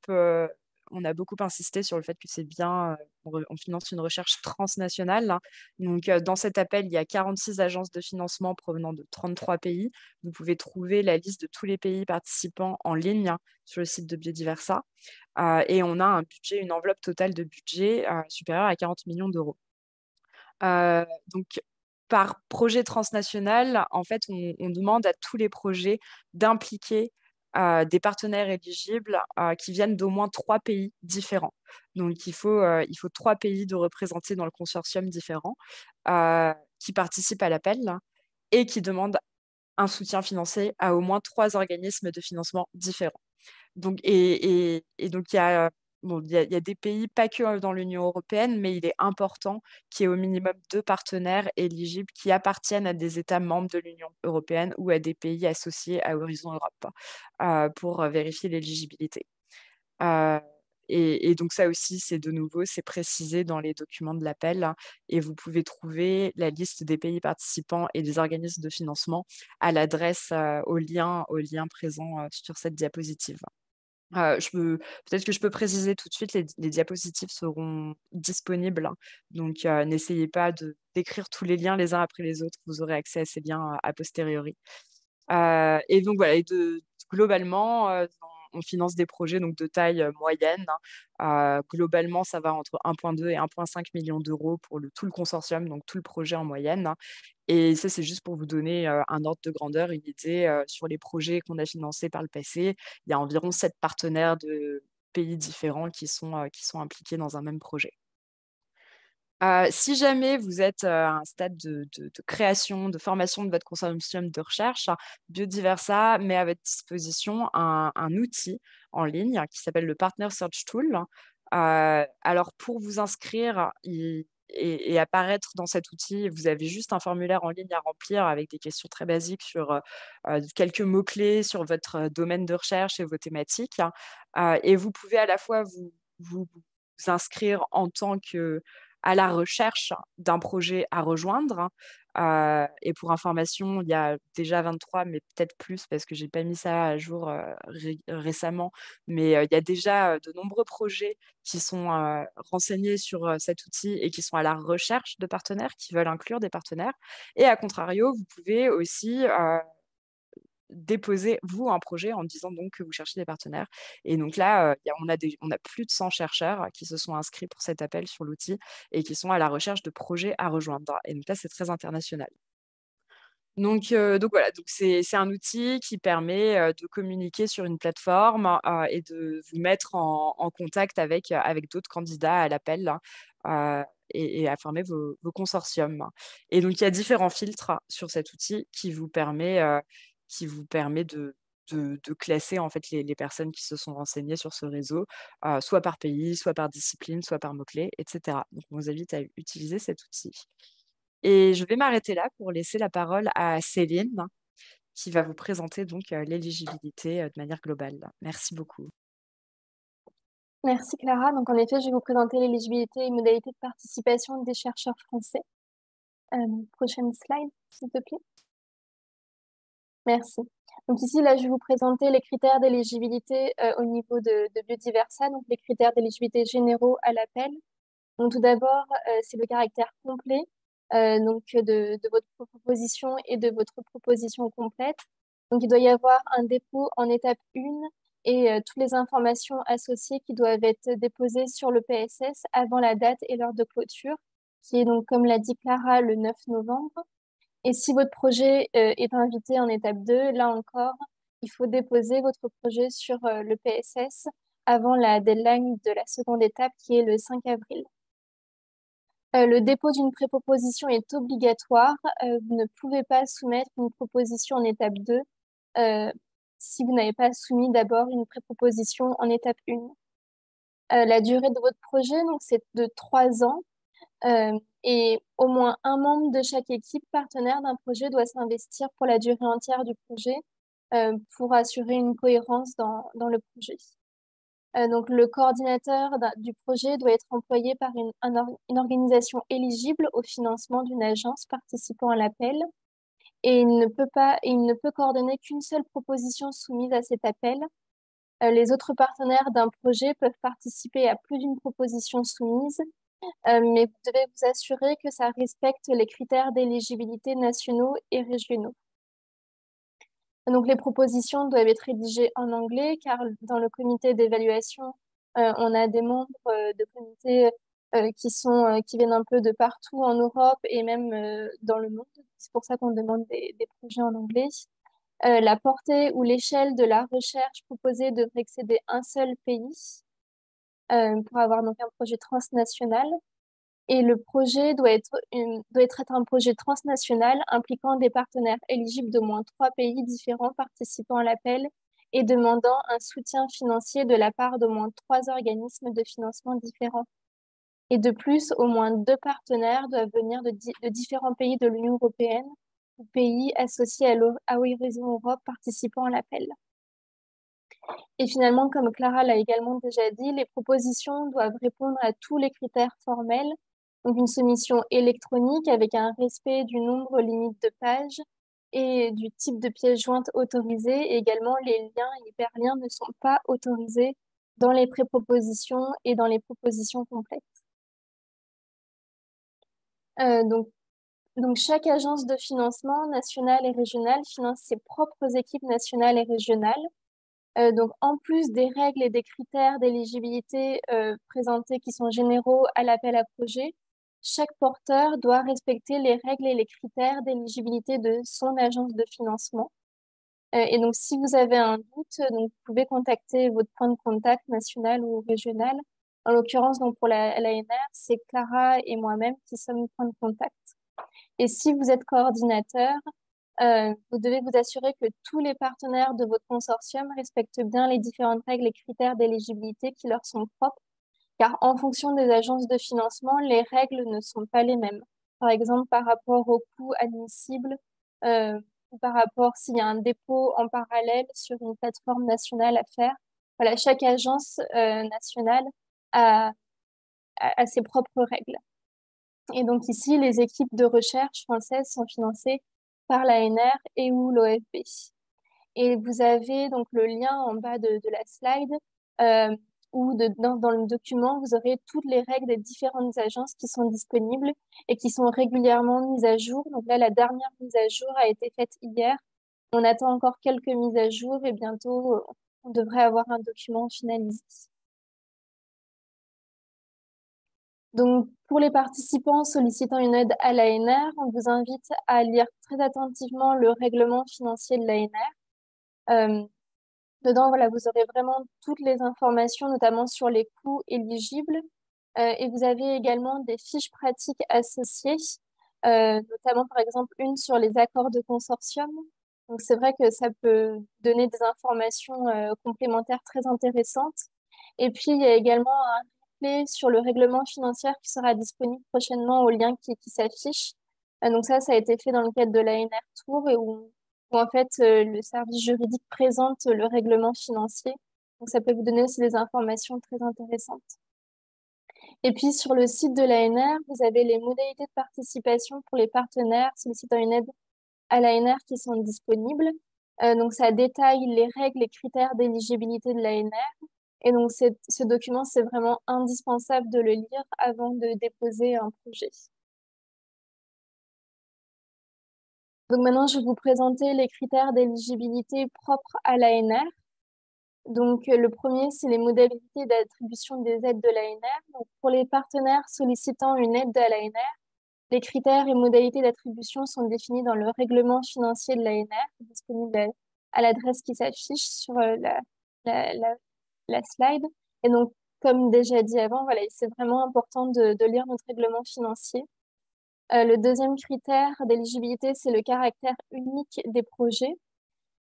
insisté sur le fait que c'est bien, on finance une recherche transnationale. Donc, dans cet appel, il y a 46 agences de financement provenant de 33 pays. Vous pouvez trouver la liste de tous les pays participants en ligne sur le site de Biodiversa. Et on a une enveloppe totale de budget supérieure à 40 millions d'euros. Donc, par projet transnational, en fait, on demande à tous les projets d'impliquer des partenaires éligibles qui viennent d'au moins 3 pays différents. Donc, il faut 3 pays de représentés dans le consortium différent qui participent à l'appel et qui demandent un soutien financier à au moins 3 organismes de financement différents. Donc, et donc, il y a des pays, pas que dans l'Union européenne, mais il est important qu'il y ait au minimum 2 partenaires éligibles qui appartiennent à des États membres de l'Union européenne ou à des pays associés à Horizon Europe pour vérifier l'éligibilité. Et donc ça aussi, c'est précisé dans les documents de l'appel, et vous pouvez trouver la liste des pays participants et des organismes de financement à l'adresse, au lien présent sur cette diapositive. Peut-être que je peux préciser tout de suite, les diapositives seront disponibles, donc n'essayez pas d'écrire tous les liens les uns après les autres, vous aurez accès à ces liens a posteriori. Et donc voilà, globalement, on finance des projets donc, de taille moyenne. Globalement, ça va entre 1,2 et 1,5 million d'euros pour tout le consortium, donc tout le projet en moyenne. Et ça, c'est juste pour vous donner un ordre de grandeur, une idée sur les projets qu'on a financés par le passé. Il y a environ 7 partenaires de pays différents qui sont impliqués dans un même projet. Si jamais vous êtes à un stade de création, de formation de votre consortium de recherche, Biodiversa met à votre disposition un outil en ligne qui s'appelle le Partner Search Tool. Alors, pour vous inscrire et apparaître dans cet outil, vous avez juste un formulaire en ligne à remplir avec des questions très basiques sur quelques mots-clés sur votre domaine de recherche et vos thématiques. Et vous pouvez à la fois vous inscrire en tant que à la recherche d'un projet à rejoindre, Et pour information, il y a déjà 23, mais peut-être plus parce que je n'ai pas mis ça à jour récemment. Mais il y a déjà de nombreux projets qui sont renseignés sur cet outil et qui sont à la recherche de partenaires, qui veulent inclure des partenaires. Et à contrario, vous pouvez aussi déposer, vous, un projet en disant donc que vous cherchez des partenaires. Et donc là, on a plus de 100 chercheurs qui se sont inscrits pour cet appel sur l'outil et qui sont à la recherche de projets à rejoindre. Et donc là, c'est très international. Donc voilà, donc c'est un outil qui permet de communiquer sur une plateforme et de vous mettre en contact avec d'autres candidats à l'appel et à former vos consortiums. Et donc, il y a différents filtres sur cet outil qui vous permet de classer en fait les personnes qui se sont renseignées sur ce réseau, soit par pays, soit par discipline, soit par mots-clés, etc. Donc, on vous invite à utiliser cet outil. Et je vais m'arrêter là pour laisser la parole à Céline, qui va vous présenter donc l'éligibilité de manière globale. Merci beaucoup. Merci Clara. Donc en effet, je vais vous présenter l'éligibilité et modalités de participation des chercheurs français. Prochaine slide, s'il te plaît. Merci. Donc ici, là, je vais vous présenter les critères d'éligibilité au niveau de Biodiversa, donc les critères d'éligibilité généraux à l'appel. Donc tout d'abord, c'est le caractère complet donc de votre proposition et de votre proposition complète. Donc il doit y avoir un dépôt en étape 1 et toutes les informations associées qui doivent être déposées sur le PSS avant la date et l'heure de clôture, qui est donc, comme l'a dit Clara, le 9 novembre. Et si votre projet est invité en étape 2, là encore, il faut déposer votre projet sur le PSS avant la deadline de la seconde étape, qui est le 5 avril. Le dépôt d'une préproposition est obligatoire. Vous ne pouvez pas soumettre une proposition en étape 2 si vous n'avez pas soumis d'abord une préproposition en étape 1. La durée de votre projet, donc, c'est de 3 ans. Et au moins un membre de chaque équipe partenaire d'un projet doit s'investir pour la durée entière du projet pour assurer une cohérence dans le projet. Donc, le coordinateur du projet doit être employé par une organisation éligible au financement d'une agence participant à l'appel et il ne peut coordonner qu'une seule proposition soumise à cet appel. Les autres partenaires d'un projet peuvent participer à plus d'une proposition soumise, mais vous devez vous assurer que ça respecte les critères d'éligibilité nationaux et régionaux. Donc, les propositions doivent être rédigées en anglais car dans le comité d'évaluation, on a des membres de comité qui viennent un peu de partout en Europe et même dans le monde. C'est pour ça qu'on demande des projets en anglais. La portée ou l'échelle de la recherche proposée devrait excéder un seul pays pour avoir donc un projet transnational. Et le projet doit être un projet transnational impliquant des partenaires éligibles d'au moins 3 pays différents participant à l'appel et demandant un soutien financier de la part d'au moins 3 organismes de financement différents. Et de plus, au moins 2 partenaires doivent venir de différents pays de l'Union européenne ou pays associés à Horizon Europe participant à l'appel. Et finalement, comme Clara l'a également déjà dit, les propositions doivent répondre à tous les critères formels. Donc, une soumission électronique avec un respect du nombre limite de pages et du type de pièce jointe autorisée. Et également, les liens et hyperliens ne sont pas autorisés dans les pré-propositions et dans les propositions complètes. Donc, chaque agence de financement nationale et régionale finance ses propres équipes nationales et régionales. Donc, en plus des règles et des critères d'éligibilité présentés qui sont généraux à l'appel à projet, chaque porteur doit respecter les règles et les critères d'éligibilité de son agence de financement. Et donc, si vous avez un doute, donc, vous pouvez contacter votre point de contact national ou régional. En l'occurrence, donc, pour l'ANR, c'est Clara et moi-même qui sommes point de contact. Et si vous êtes coordinateur, vous devez vous assurer que tous les partenaires de votre consortium respectent bien les différentes règles et critères d'éligibilité qui leur sont propres, car en fonction des agences de financement, les règles ne sont pas les mêmes. Par exemple, par rapport aux coûts admissibles, ou par rapport s'il y a un dépôt en parallèle sur une plateforme nationale à faire. Voilà, chaque agence nationale a ses propres règles. Et donc ici, les équipes de recherche françaises sont financées par l'ANR et ou l'OFB. Et vous avez donc le lien en bas de la slide où dans le document, vous aurez toutes les règles des différentes agences qui sont disponibles et qui sont régulièrement mises à jour. Donc là, la dernière mise à jour a été faite hier. On attend encore quelques mises à jour et bientôt, on devrait avoir un document finalisé. Donc, pour les participants sollicitant une aide à l'ANR, on vous invite à lire très attentivement le règlement financier de l'ANR. Dedans, voilà, vous aurez vraiment toutes les informations, notamment sur les coûts éligibles. Et vous avez également des fiches pratiques associées, notamment par exemple une sur les accords de consortium. Donc c'est vrai que ça peut donner des informations complémentaires très intéressantes. Et puis il y a également un replay sur le règlement financier qui sera disponible prochainement au lien qui s'affiche. Donc ça a été fait dans le cadre de l'ANR Tour et où en fait le service juridique présente le règlement financier. Donc ça peut vous donner aussi des informations très intéressantes. Et puis, sur le site de l'ANR, vous avez les modalités de participation pour les partenaires sollicitant une aide à l'ANR qui sont disponibles. Donc, ça détaille les règles et critères d'éligibilité de l'ANR. Et donc, ce document, c'est vraiment indispensable de le lire avant de déposer un projet. Donc, maintenant, je vais vous présenter les critères d'éligibilité propres à l'ANR. Donc, le premier, c'est les modalités d'attribution des aides de l'ANR. Donc, pour les partenaires sollicitant une aide à l'ANR, les critères et modalités d'attribution sont définis dans le règlement financier de l'ANR, disponible à l'adresse qui s'affiche sur la slide. Et donc, comme déjà dit avant, voilà, c'est vraiment important de lire notre règlement financier. Le deuxième critère d'éligibilité, c'est le caractère unique des projets.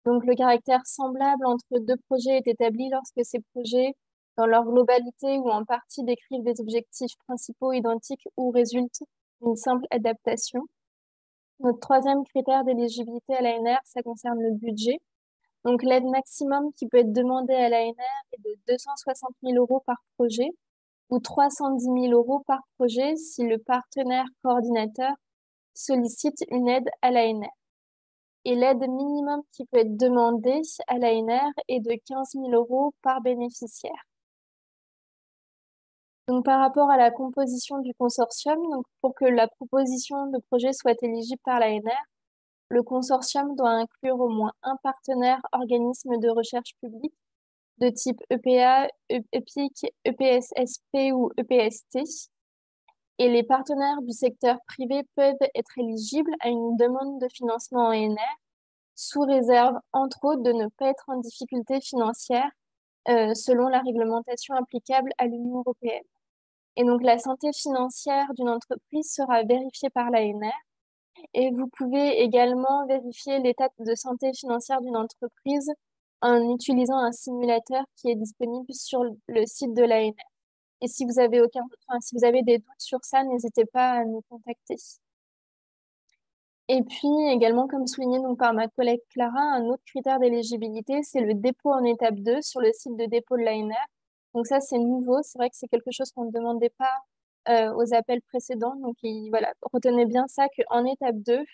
Donc, le caractère semblable entre deux projets est établi lorsque ces projets, dans leur globalité ou en partie, décrivent des objectifs principaux identiques ou résultent d'une simple adaptation. Notre troisième critère d'éligibilité à l'ANR, ça concerne le budget. Donc, l'aide maximum qui peut être demandée à l'ANR est de 260 000 € par projet ou 310 000 € par projet si le partenaire coordinateur sollicite une aide à l'ANR. Et l'aide minimum qui peut être demandée à l'ANR est de 15 000 € par bénéficiaire. Donc, par rapport à la composition du consortium, donc pour que la proposition de projet soit éligible par l'ANR, le consortium doit inclure au moins un partenaire organisme de recherche publique de type EPA, EPIC, EPSSP ou EPST. Et les partenaires du secteur privé peuvent être éligibles à une demande de financement en ANR, sous réserve, entre autres, de ne pas être en difficulté financière selon la réglementation applicable à l'Union européenne. Et donc, la santé financière d'une entreprise sera vérifiée par l'ANR. Et vous pouvez également vérifier l'état de santé financière d'une entreprise en utilisant un simulateur qui est disponible sur le site de l'ANR. Et si vous avez si vous avez des doutes sur ça, n'hésitez pas à nous contacter. Et puis également, comme souligné donc, par ma collègue Clara, un autre critère d'éligibilité, c'est le dépôt en étape 2 sur le site de dépôt de l'ANR. Donc ça, c'est nouveau. C'est vrai que c'est quelque chose qu'on ne demandait pas aux appels précédents. Donc voilà, retenez bien ça qu'en étape 2,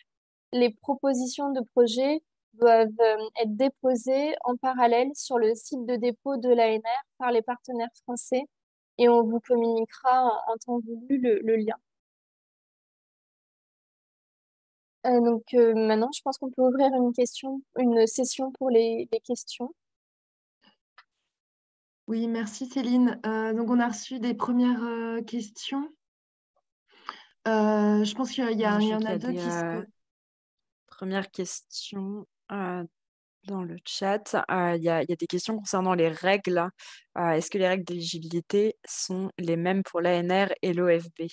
les propositions de projet doivent être déposées en parallèle sur le site de dépôt de l'ANR par les partenaires français et on vous communiquera en temps voulu le lien. Donc maintenant, je pense qu'on peut ouvrir une session pour les questions. Oui, merci Céline. Donc, on a reçu des premières questions. Je pense qu'il y en a deux qui se... Première question dans le chat. Il y a des questions concernant les règles. Est-ce que les règles d'éligibilité sont les mêmes pour l'ANR et l'OFB?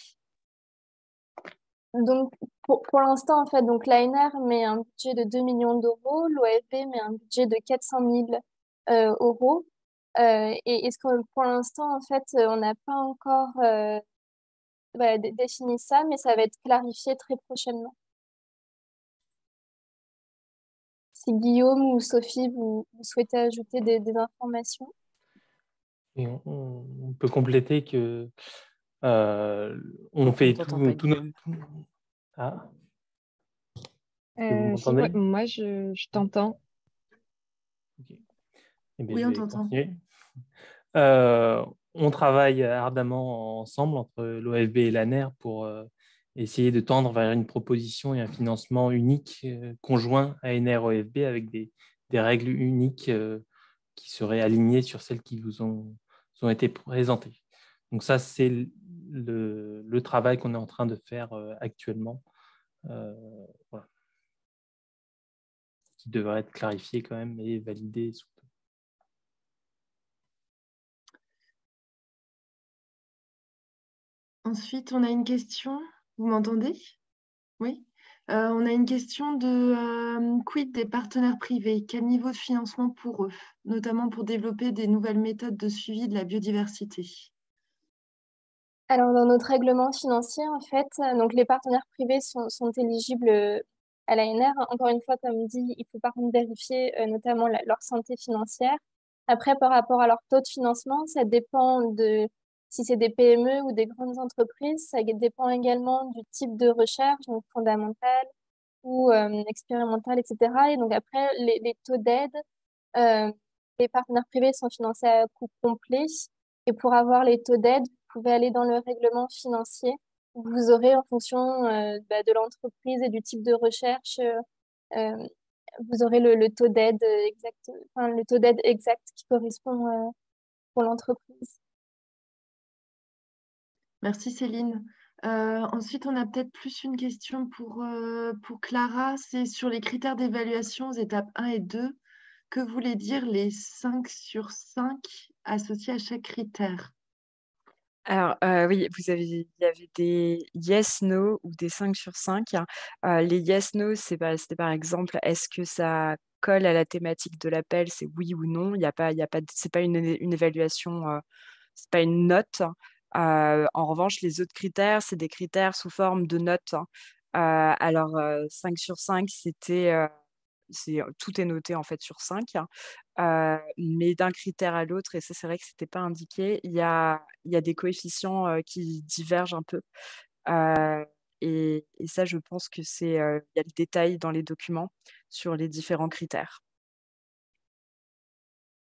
Donc, pour l'instant, en fait, donc l'ANR met un budget de 2 millions d'euros, l'OFB met un budget de 400 000 euros. Et est-ce que pour l'instant, en fait, on n'a pas encore défini ça, mais ça va être clarifié très prochainement. Si Guillaume ou Sophie, vous souhaitez ajouter des informations? Et on peut compléter que On fait t'entend pas, tout Guillaume. Ah, est-ce que vous m'entendez? Moi, je t'entends. Ok. Eh bien, Oui, je on vais t'entend. continuer. On travaille ardemment ensemble entre l'OFB et l'ANER pour essayer de tendre vers une proposition et un financement unique conjoint ANR-OFB avec des règles uniques qui seraient alignées sur celles qui vous ont été présentées. Donc ça, c'est le travail qu'on est en train de faire actuellement, voilà, qui devrait être clarifié quand même et validé sous peu. Ensuite, on a une question. Vous m'entendez? Oui. On a une question de quid des partenaires privés? Quel niveau de financement pour eux, notamment pour développer des nouvelles méthodes de suivi de la biodiversité? Alors, dans notre règlement financier, en fait, donc les partenaires privés sont éligibles à l'ANR. Encore une fois, comme dit, il faut par contre vérifier notamment leur santé financière. Après, par rapport à leur taux de financement, ça dépend de si c'est des PME ou des grandes entreprises. Ça dépend également du type de recherche, donc fondamentale ou expérimentale, etc. Et donc après, les taux d'aide, euh, les partenaires privés sont financés à coût complet. Et pour avoir les taux d'aide, vous pouvez aller dans le règlement financier. Vous aurez, en fonction de l'entreprise et du type de recherche, euh, vous aurez le taux d'aide exact, enfin, le taux d'aide exact qui correspond pour l'entreprise. Merci Céline. Ensuite, on a peut-être plus une question pour Clara. C'est sur les critères d'évaluation aux étapes 1 et 2. Que voulait dire les 5 sur 5 associés à chaque critère? Alors, oui, il y avait des yes, no ou des 5 sur 5. Les yes, no, c'était par exemple, est-ce que ça colle à la thématique de l'appel? C'est oui ou non. C'est pas une évaluation, c'est pas une note. En revanche, les autres critères, c'est des critères sous forme de notes. Alors, 5 sur 5, tout est noté en fait sur 5. Mais d'un critère à l'autre, et ça c'est vrai que c'était pas indiqué, il y a des coefficients qui divergent un peu. Et ça, je pense que il y a le détail dans les documents sur les différents critères.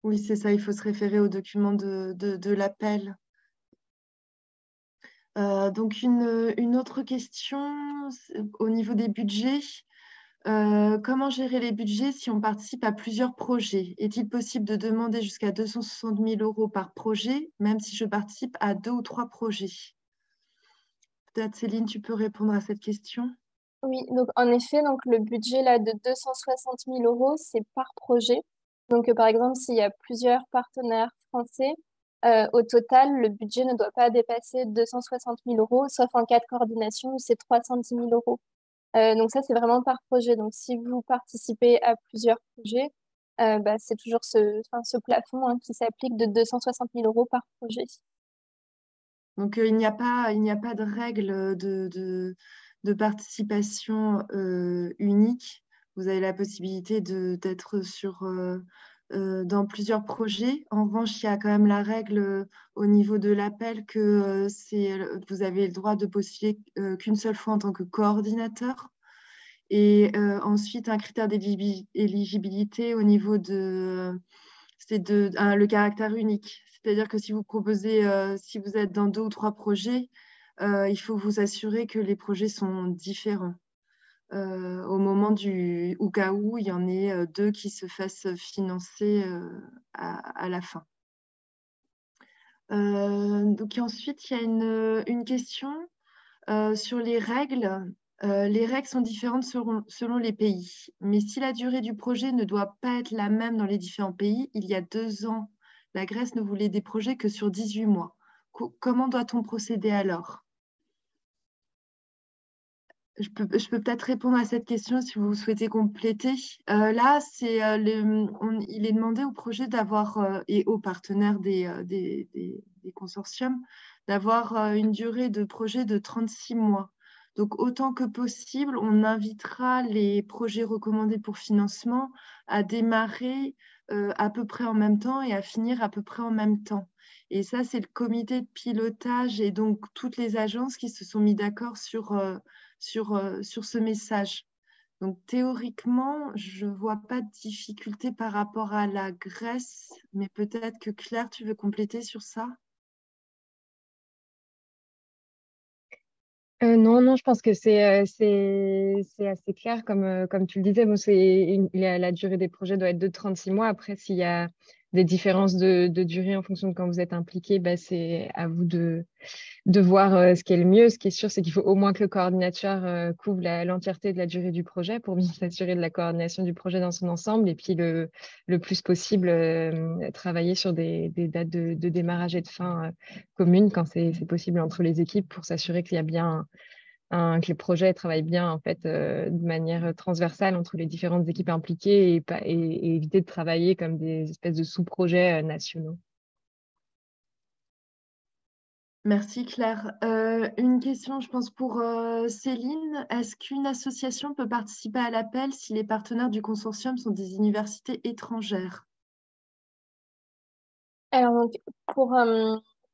Oui, c'est ça, il faut se référer au document de l'appel. Donc, une autre question au niveau des budgets. Comment gérer les budgets si on participe à plusieurs projets? Est-il possible de demander jusqu'à 260 000 € par projet, même si je participe à 2 ou 3 projets? Peut-être Céline, tu peux répondre à cette question. Oui, donc en effet, donc le budget là de 260 000 €, c'est par projet. Donc par exemple, s'il y a plusieurs partenaires français, au total, le budget ne doit pas dépasser 260 000 €, sauf en cas de coordination où c'est 310 000 €. Donc ça, c'est vraiment par projet. Donc si vous participez à plusieurs projets, c'est toujours ce plafond qui s'applique de 260 000 € par projet. Donc, il n'y a pas de règle de participation unique. Vous avez la possibilité d'être dans plusieurs projets. En revanche, il y a quand même la règle au niveau de l'appel que vous avez le droit de postuler qu'une seule fois en tant que coordinateur. Et ensuite, un critère d'éligibilité au niveau le caractère unique. C'est-à-dire que si vous proposez, si vous êtes dans 2 ou 3 projets, il faut vous assurer que les projets sont différents. Au moment au cas où il y en ait 2 qui se fassent financer à la fin. Donc ensuite, il y a une question sur les règles. Les règles sont différentes selon les pays. Mais si la durée du projet ne doit pas être la même dans les différents pays, il y a 2 ans, la Grèce ne voulait des projets que sur 18 mois. Comment doit-on procéder alors? Je peux peut-être répondre à cette question si vous souhaitez compléter. Là, il est demandé au projet d'avoir, et aux partenaires des consortiums, d'avoir une durée de projet de 36 mois. Donc, autant que possible, on invitera les projets recommandés pour financement à démarrer à peu près en même temps et à finir à peu près en même temps. Et ça, c'est le comité de pilotage et donc toutes les agences qui se sont mis d'accord sur ce message. Donc, théoriquement, je ne vois pas de difficulté par rapport à la Grèce, mais peut-être que Claire, tu veux compléter sur ça? Non, non, je pense que c'est assez clair, comme tu le disais. Bon, la durée des projets doit être de 36 mois. Après, s'il y a des différences de durée en fonction de quand vous êtes impliqué, bah, c'est à vous de voir ce qui est le mieux. Ce qui est sûr, c'est qu'il faut au moins que le coordinateur couvre l'entièreté de la durée du projet pour bien s'assurer de la coordination du projet dans son ensemble. Et puis, le plus possible, travailler sur des dates de démarrage et de fin communes quand c'est possible entre les équipes pour s'assurer qu'il y a bien que les projets travaillent bien en fait, de manière transversale entre les différentes équipes impliquées et éviter de travailler comme des espèces de sous-projets nationaux. Merci Claire. Une question, je pense, pour Céline. Est-ce qu'une association peut participer à l'appel si les partenaires du consortium sont des universités étrangères? Alors, donc, pour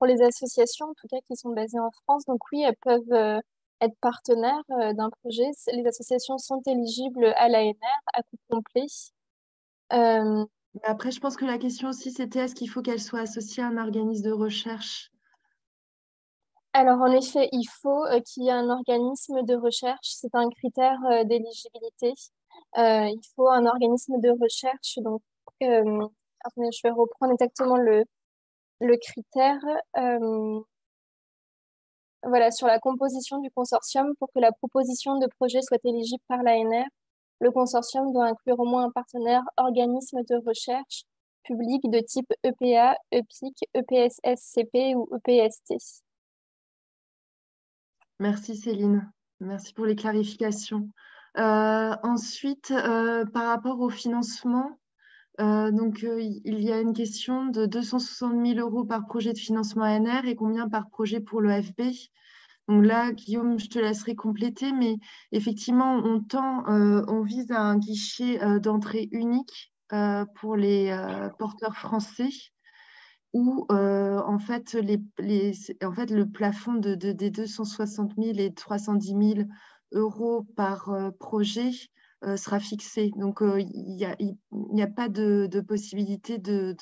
les associations, en tout cas, qui sont basées en France, donc oui, elles peuvent être partenaires d'un projet. Les associations sont éligibles à l'ANR à coût complet. Euh, Après, je pense que la question aussi, c'était est-ce qu'il faut qu'elles soient associées à un organisme de recherche? alors, en effet, il faut qu'il y ait un organisme de recherche. C'est un critère d'éligibilité. Il faut un organisme de recherche. Donc, attendez, je vais reprendre exactement le critère. Voilà, sur la composition du consortium, pour que la proposition de projet soit éligible par l'ANR, le consortium doit inclure au moins un partenaire organisme de recherche public de type EPA, EPIC, EPSSCP ou EPST. Merci Céline. Merci pour les clarifications. Ensuite, par rapport au financement, il y a une question de 260 000 € par projet de financement ANR et combien par projet pour l'OFB. Donc là, Guillaume, je te laisserai compléter, mais effectivement, on vise à un guichet d'entrée unique pour les porteurs français où en fait, le plafond des 260 000 et 310 000 € par projet sera fixé. Donc, il n'y a pas de possibilité de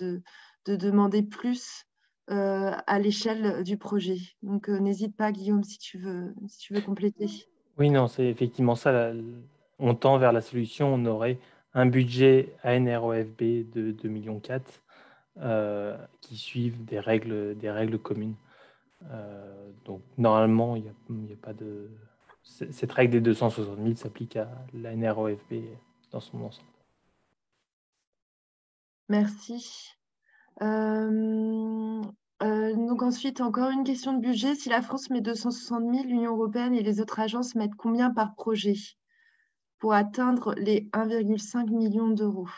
demander plus à l'échelle du projet. Donc, n'hésite pas, Guillaume, si tu veux compléter. Oui, non, c'est effectivement ça. On tend vers la solution. On aurait un budget ANROFB de 2,4 millions qui suivent des règles communes. Donc, normalement, il n'y a pas de... Cette règle des 260 000 s'applique à l'ANROFB dans son ensemble. Merci. Donc ensuite, encore une question de budget. Si la France met 260 000, l'Union européenne et les autres agences mettent combien par projet pour atteindre les 1,5 million d'euros?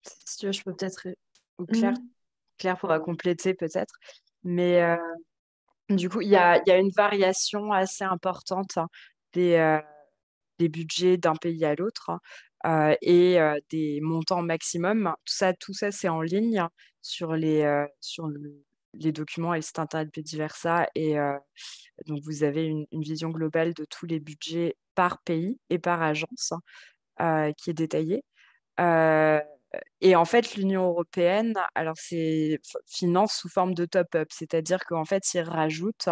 Si tu veux, je peux peut-être... Ou Mhm. Claire pourra compléter peut-être. Mais du coup, il y a une variation assez importante des budgets d'un pays à l'autre et des montants maximum. Tout ça c'est en ligne sur les documents et le site internet Biodiversa. Et donc, vous avez une vision globale de tous les budgets par pays et par agence qui est détaillée. Euh, et en fait, l'Union européenne, alors finance sous forme de top-up, c'est-à-dire qu'en fait, ils rajoutent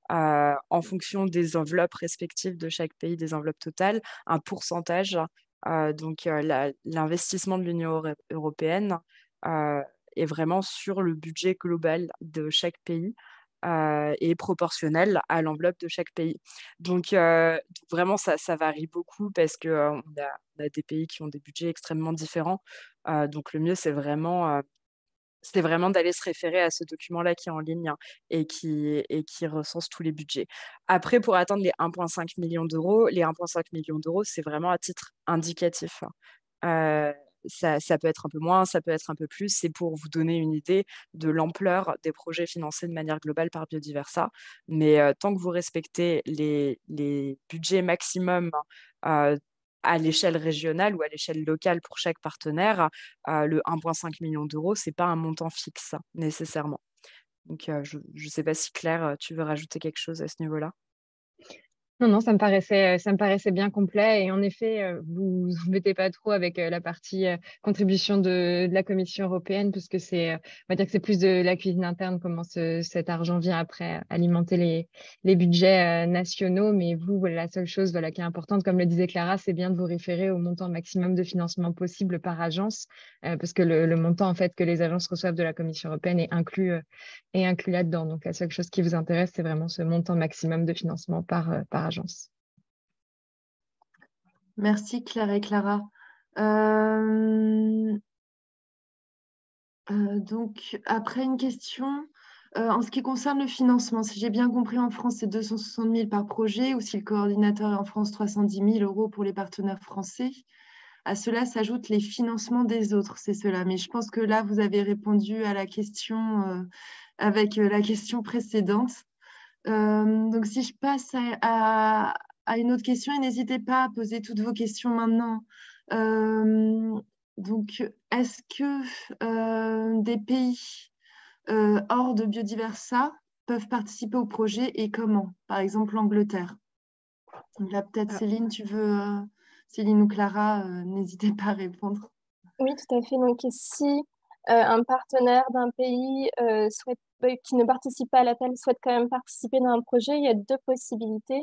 en fonction des enveloppes respectives de chaque pays, des enveloppes totales, un pourcentage. L'investissement de l'Union européenne est vraiment sur le budget global de chaque pays et proportionnel à l'enveloppe de chaque pays. Donc, vraiment, ça varie beaucoup parce qu'on a des pays qui ont des budgets extrêmement différents. Donc, le mieux, c'est vraiment d'aller se référer à ce document-là qui est en ligne et qui recense tous les budgets. Après, pour atteindre les 1,5 million d'euros, c'est vraiment à titre indicatif. ça peut être un peu moins, ça peut être un peu plus. C'est pour vous donner une idée de l'ampleur des projets financés de manière globale par Biodiversa. Mais tant que vous respectez les budgets maximum à l'échelle régionale ou à l'échelle locale pour chaque partenaire, le 1,5 million d'euros, ce n'est pas un montant fixe nécessairement. Donc, je ne sais pas si Claire, tu veux rajouter quelque chose à ce niveau-là? Non, ça me paraissait bien complet. Et en effet, vous vous mettez pas trop avec la partie contribution de la Commission européenne, puisque on va dire que c'est plus de la cuisine interne, comment cet argent vient après alimenter les budgets nationaux. Mais vous, voilà, la seule chose qui est importante, comme le disait Clara, c'est bien de vous référer au montant maximum de financement possible par agence, parce que le montant en fait que les agences reçoivent de la Commission européenne est inclus là-dedans. Donc la seule chose qui vous intéresse, c'est vraiment ce montant maximum de financement par agence. Merci Claire et Clara. Donc, après une question, en ce qui concerne le financement, si j'ai bien compris, en France, c'est 260 000 par projet, ou si le coordinateur est en France, 310 000 euros pour les partenaires français. À cela s'ajoutent les financements des autres, c'est cela. Mais je pense que là, vous avez répondu à la question avec la question précédente. Donc, si je passe à une autre question, et n'hésitez pas à poser toutes vos questions maintenant. Donc, est-ce que des pays hors de Biodiversa peuvent participer au projet et comment? Par exemple, l'Angleterre. Donc là, peut-être Céline ou Clara, n'hésitez pas à répondre. Oui, tout à fait. Donc, si un partenaire d'un pays qui ne participe pas à l'appel souhaite quand même participer dans un projet, il y a deux possibilités.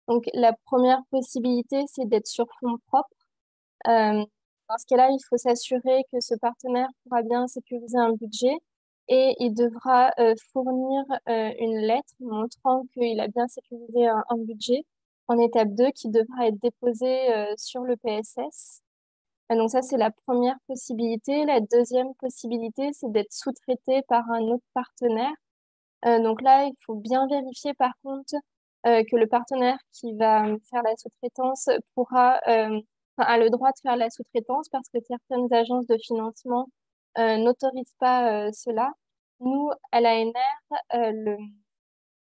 Donc, la première possibilité, c'est d'être sur fonds propres. Dans ce cas-là, il faut s'assurer que ce partenaire pourra bien sécuriser un budget et il devra fournir une lettre montrant qu'il a bien sécurisé un budget en étape 2 qui devra être déposé sur le PSS. Donc ça, c'est la première possibilité. La deuxième possibilité, c'est d'être sous-traité par un autre partenaire. Donc là, il faut bien vérifier par contre que le partenaire qui va faire la sous-traitance a le droit de faire la sous-traitance parce que certaines agences de financement n'autorisent pas cela. Nous, à l'ANR,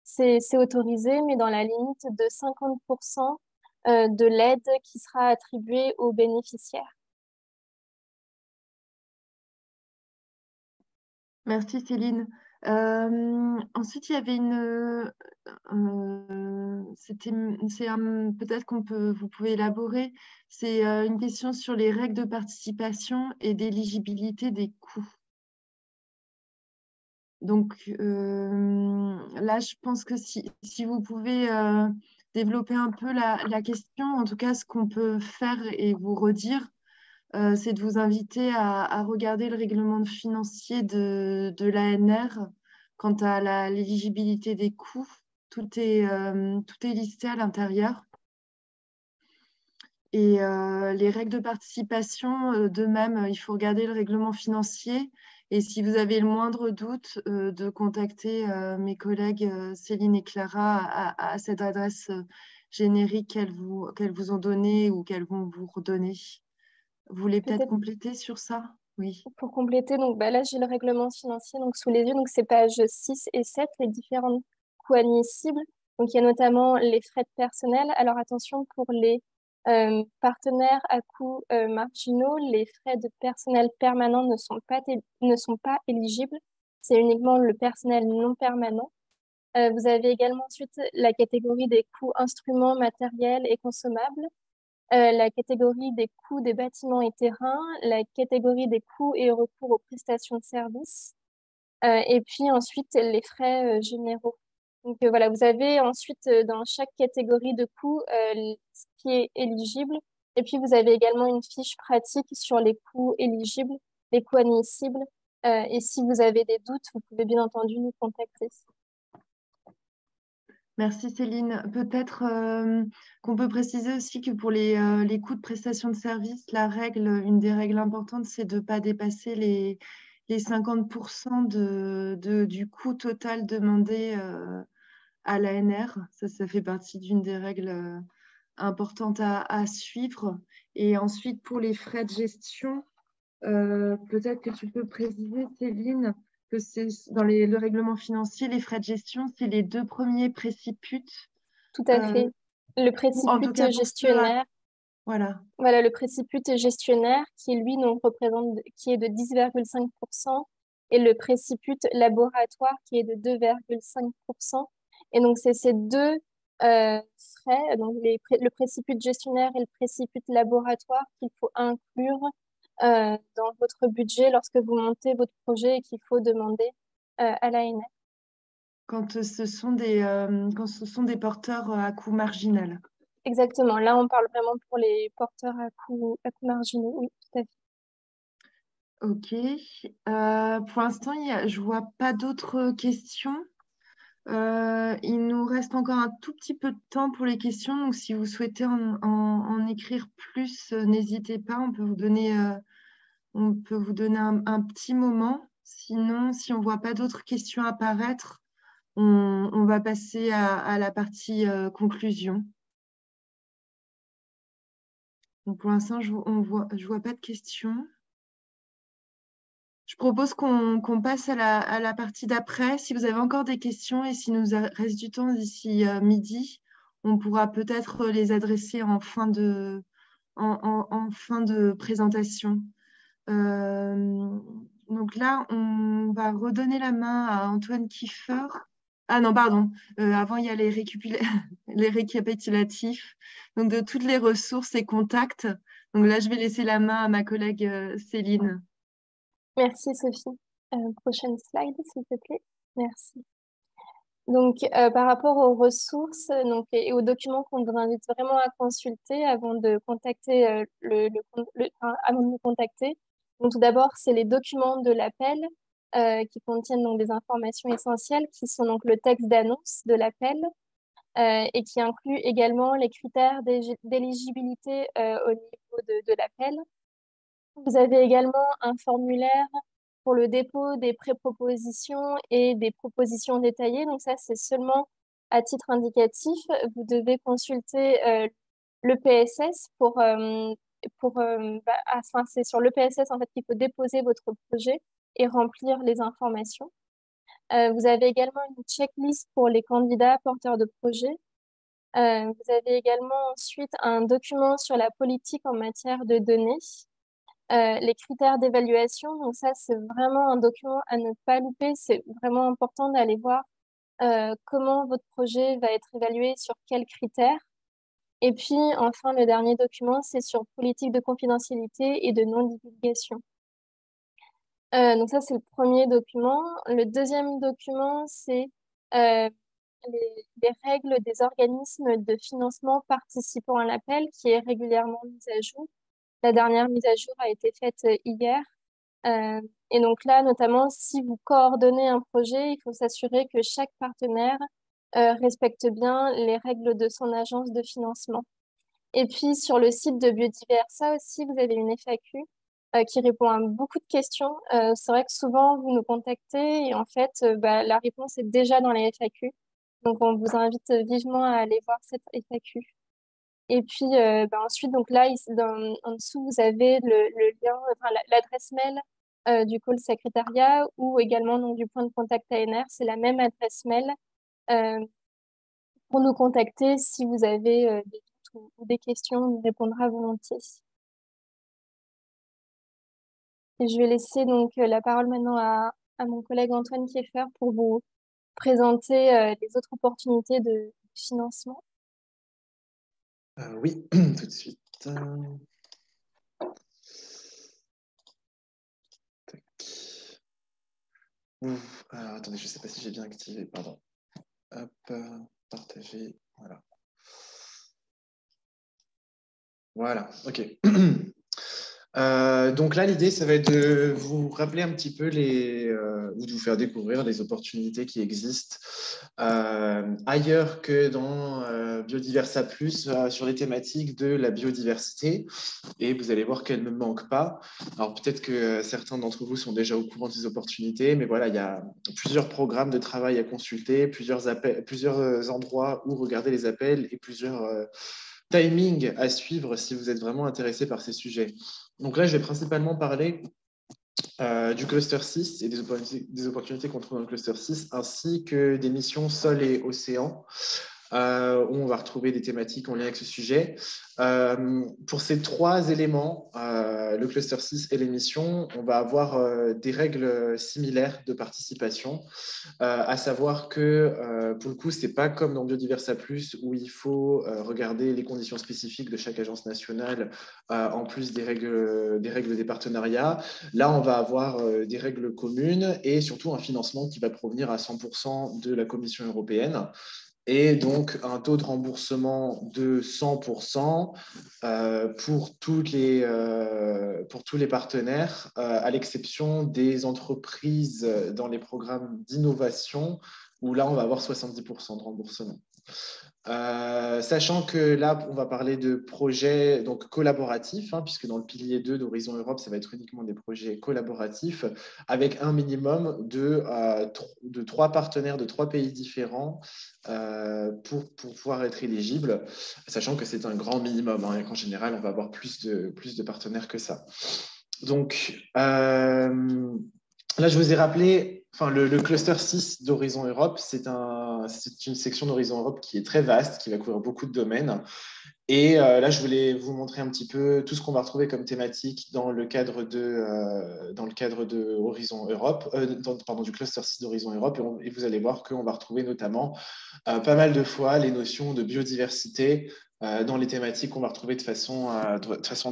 c'est autorisé, mais dans la limite de 50% de l'aide qui sera attribuée aux bénéficiaires. Merci Céline. Ensuite, il y avait peut-être vous pouvez élaborer. C'est une question sur les règles de participation et d'éligibilité des coûts. Donc là, je pense que si vous pouvez développer un peu la question, en tout cas, ce qu'on peut faire et vous redire, c'est de vous inviter à regarder le règlement financier de l'ANR quant à l'éligibilité des coûts. Tout est listé à l'intérieur. Et les règles de participation, de même, il faut regarder le règlement financier. Et si vous avez le moindre doute, de contacter mes collègues Céline et Clara à cette adresse générique qu'elles vous ont donnée ou qu'elles vont vous redonner. Vous voulez peut-être compléter sur ça? Oui. Pour compléter, donc, là, j'ai le règlement financier sous les yeux. Donc, c'est pages 6 et 7, les différents coûts admissibles. Donc, il y a notamment les frais de personnel. Alors, attention, pour les partenaires à coûts marginaux, les frais de personnel permanent ne sont pas éligibles. C'est uniquement le personnel non permanent. Vous avez également ensuite la catégorie des coûts instruments, matériels et consommables. La catégorie des coûts des bâtiments et terrains, la catégorie des coûts et recours aux prestations de services, et puis ensuite les frais généraux. Donc voilà, vous avez ensuite dans chaque catégorie de coûts ce qui est éligible, et puis vous avez également une fiche pratique sur les coûts éligibles, les coûts admissibles, et si vous avez des doutes, vous pouvez bien entendu nous contacter. Merci Céline. Peut-être qu'on peut préciser aussi que pour les coûts de prestation de services, une des règles importantes, c'est de ne pas dépasser les 50% du coût total demandé à l'ANR. Ça fait partie d'une des règles importantes à suivre. Et ensuite, pour les frais de gestion, peut-être que tu peux préciser, Céline, que c'est dans le règlement financier, les frais de gestion, c'est les 2 premiers préciputes. Tout à fait. Le En tout cas, préciput pour gestionnaire, voilà. voilà, le préciput gestionnaire qui, lui, qui est de 10,5% et le préciput laboratoire qui est de 2,5%. Et donc, c'est ces deux frais, donc le préciput gestionnaire et le préciput laboratoire qu'il faut inclure dans votre budget lorsque vous montez votre projet et qu'il faut demander à l'ANR. Quand ce sont des porteurs à coût marginal. Exactement. Là, on parle vraiment pour les porteurs à coût marginaux. Oui, tout à fait. OK. Pour l'instant, je ne vois pas d'autres questions. Il nous reste encore un tout petit peu de temps pour les questions. Donc, si vous souhaitez en écrire plus, n'hésitez pas. On peut vous donner, un petit moment. Sinon, si on ne voit pas d'autres questions apparaître, on va passer à la partie conclusion. Donc, pour l'instant, je ne vois pas de questions. Je propose qu'on passe à la partie d'après. Si vous avez encore des questions et s'il nous reste du temps d'ici midi, on pourra peut-être les adresser en fin de présentation. Donc là, on va redonner la main à Antoine Kiefer. Ah non, pardon. Avant, il y a les récapitulatifs donc de toutes les ressources et contacts. Donc là, je vais laisser la main à ma collègue Céline. Merci Sophie. Prochaine slide, s'il te plaît. Merci. Donc, par rapport aux ressources et aux documents qu'on vous invite vraiment à consulter avant de contacter avant de nous contacter. Donc, tout d'abord, c'est les documents de l'appel qui contiennent donc des informations essentielles qui sont donc le texte d'annonce de l'appel et qui inclut également les critères d'éligibilité au niveau de l'appel. Vous avez également un formulaire pour le dépôt des pré-propositions et des propositions détaillées. Donc ça, c'est seulement à titre indicatif. Vous devez consulter le PSS c'est sur le PSS en fait qu'il faut déposer votre projet et remplir les informations. Vous avez également une checklist pour les candidats porteurs de projets. Vous avez également ensuite un document sur la politique en matière de données. Les critères d'évaluation, donc ça, c'est vraiment un document à ne pas louper. C'est vraiment important d'aller voir comment votre projet va être évalué, sur quels critères. Et puis, enfin, le dernier document, c'est sur politique de confidentialité et de non-divulgation. Donc ça, c'est le premier document. Le deuxième document, c'est les règles des organismes de financement participant à l'appel qui est régulièrement mise à jour. La dernière mise à jour a été faite hier. Et donc là, notamment, si vous coordonnez un projet, il faut s'assurer que chaque partenaire respecte bien les règles de son agence de financement. Et puis, sur le site de Biodiversa aussi, vous avez une FAQ qui répond à beaucoup de questions. C'est vrai que souvent, vous nous contactez et en fait, la réponse est déjà dans les FAQ. Donc, on vous invite vivement à aller voir cette FAQ. Et puis ensuite, donc là, en dessous, vous avez le lien, enfin, l'adresse mail du call secrétariat ou également donc, du point de contact ANR. C'est la même adresse mail pour nous contacter si vous avez des doutes ou des questions, on y répondra volontiers. Et je vais laisser donc la parole maintenant à mon collègue Antoine Kiefer pour vous présenter les autres opportunités de financement. Oui, tout de suite. Tac. Alors, attendez, je ne sais pas si j'ai bien activé, pardon. Hop, partager, voilà. Voilà, ok. Donc là, l'idée, ça va être de vous rappeler un petit peu ou de vous faire découvrir les opportunités qui existent ailleurs que dans Biodiversa Plus sur les thématiques de la biodiversité. Et vous allez voir qu'elles ne manquent pas. Alors peut-être que certains d'entre vous sont déjà au courant des opportunités, mais voilà, il y a plusieurs programmes de travail à consulter, plusieurs endroits où regarder les appels et plusieurs timing à suivre si vous êtes vraiment intéressé par ces sujets. Donc là, je vais principalement parler du cluster 6 et des opportunités qu'on trouve dans le cluster 6, ainsi que des missions sol et océan, où on va retrouver des thématiques en lien avec ce sujet. Pour ces 3 éléments, le cluster 6 et les missions, on va avoir des règles similaires de participation, à savoir que pour le coup, ce n'est pas comme dans Biodiversa Plus où il faut regarder les conditions spécifiques de chaque agence nationale, en plus des règles des partenariats. Là, on va avoir des règles communes et surtout un financement qui va provenir à 100% de la Commission européenne. Et donc un taux de remboursement de 100% pour tous les partenaires, à l'exception des entreprises dans les programmes d'innovation, où là, on va avoir 70% de remboursement. Sachant que là, on va parler de projets donc, collaboratifs, puisque dans le pilier 2 d'Horizon Europe, ça va être uniquement des projets collaboratifs, avec un minimum de 3 partenaires de 3 pays différents pour pouvoir être éligible, sachant que c'est un grand minimum, et qu'en général, on va avoir plus de partenaires que ça. Donc, là, je vous ai rappelé le cluster 6 d'Horizon Europe, c'est une section d'Horizon Europe qui est très vaste, qui va couvrir beaucoup de domaines. Et là, je voulais vous montrer un petit peu tout ce qu'on va retrouver comme thématique dans le cadre de Horizon Europe, du cluster 6 d'Horizon Europe. Et vous allez voir qu'on va retrouver notamment pas mal de fois les notions de biodiversité dans les thématiques qu'on va retrouver de façon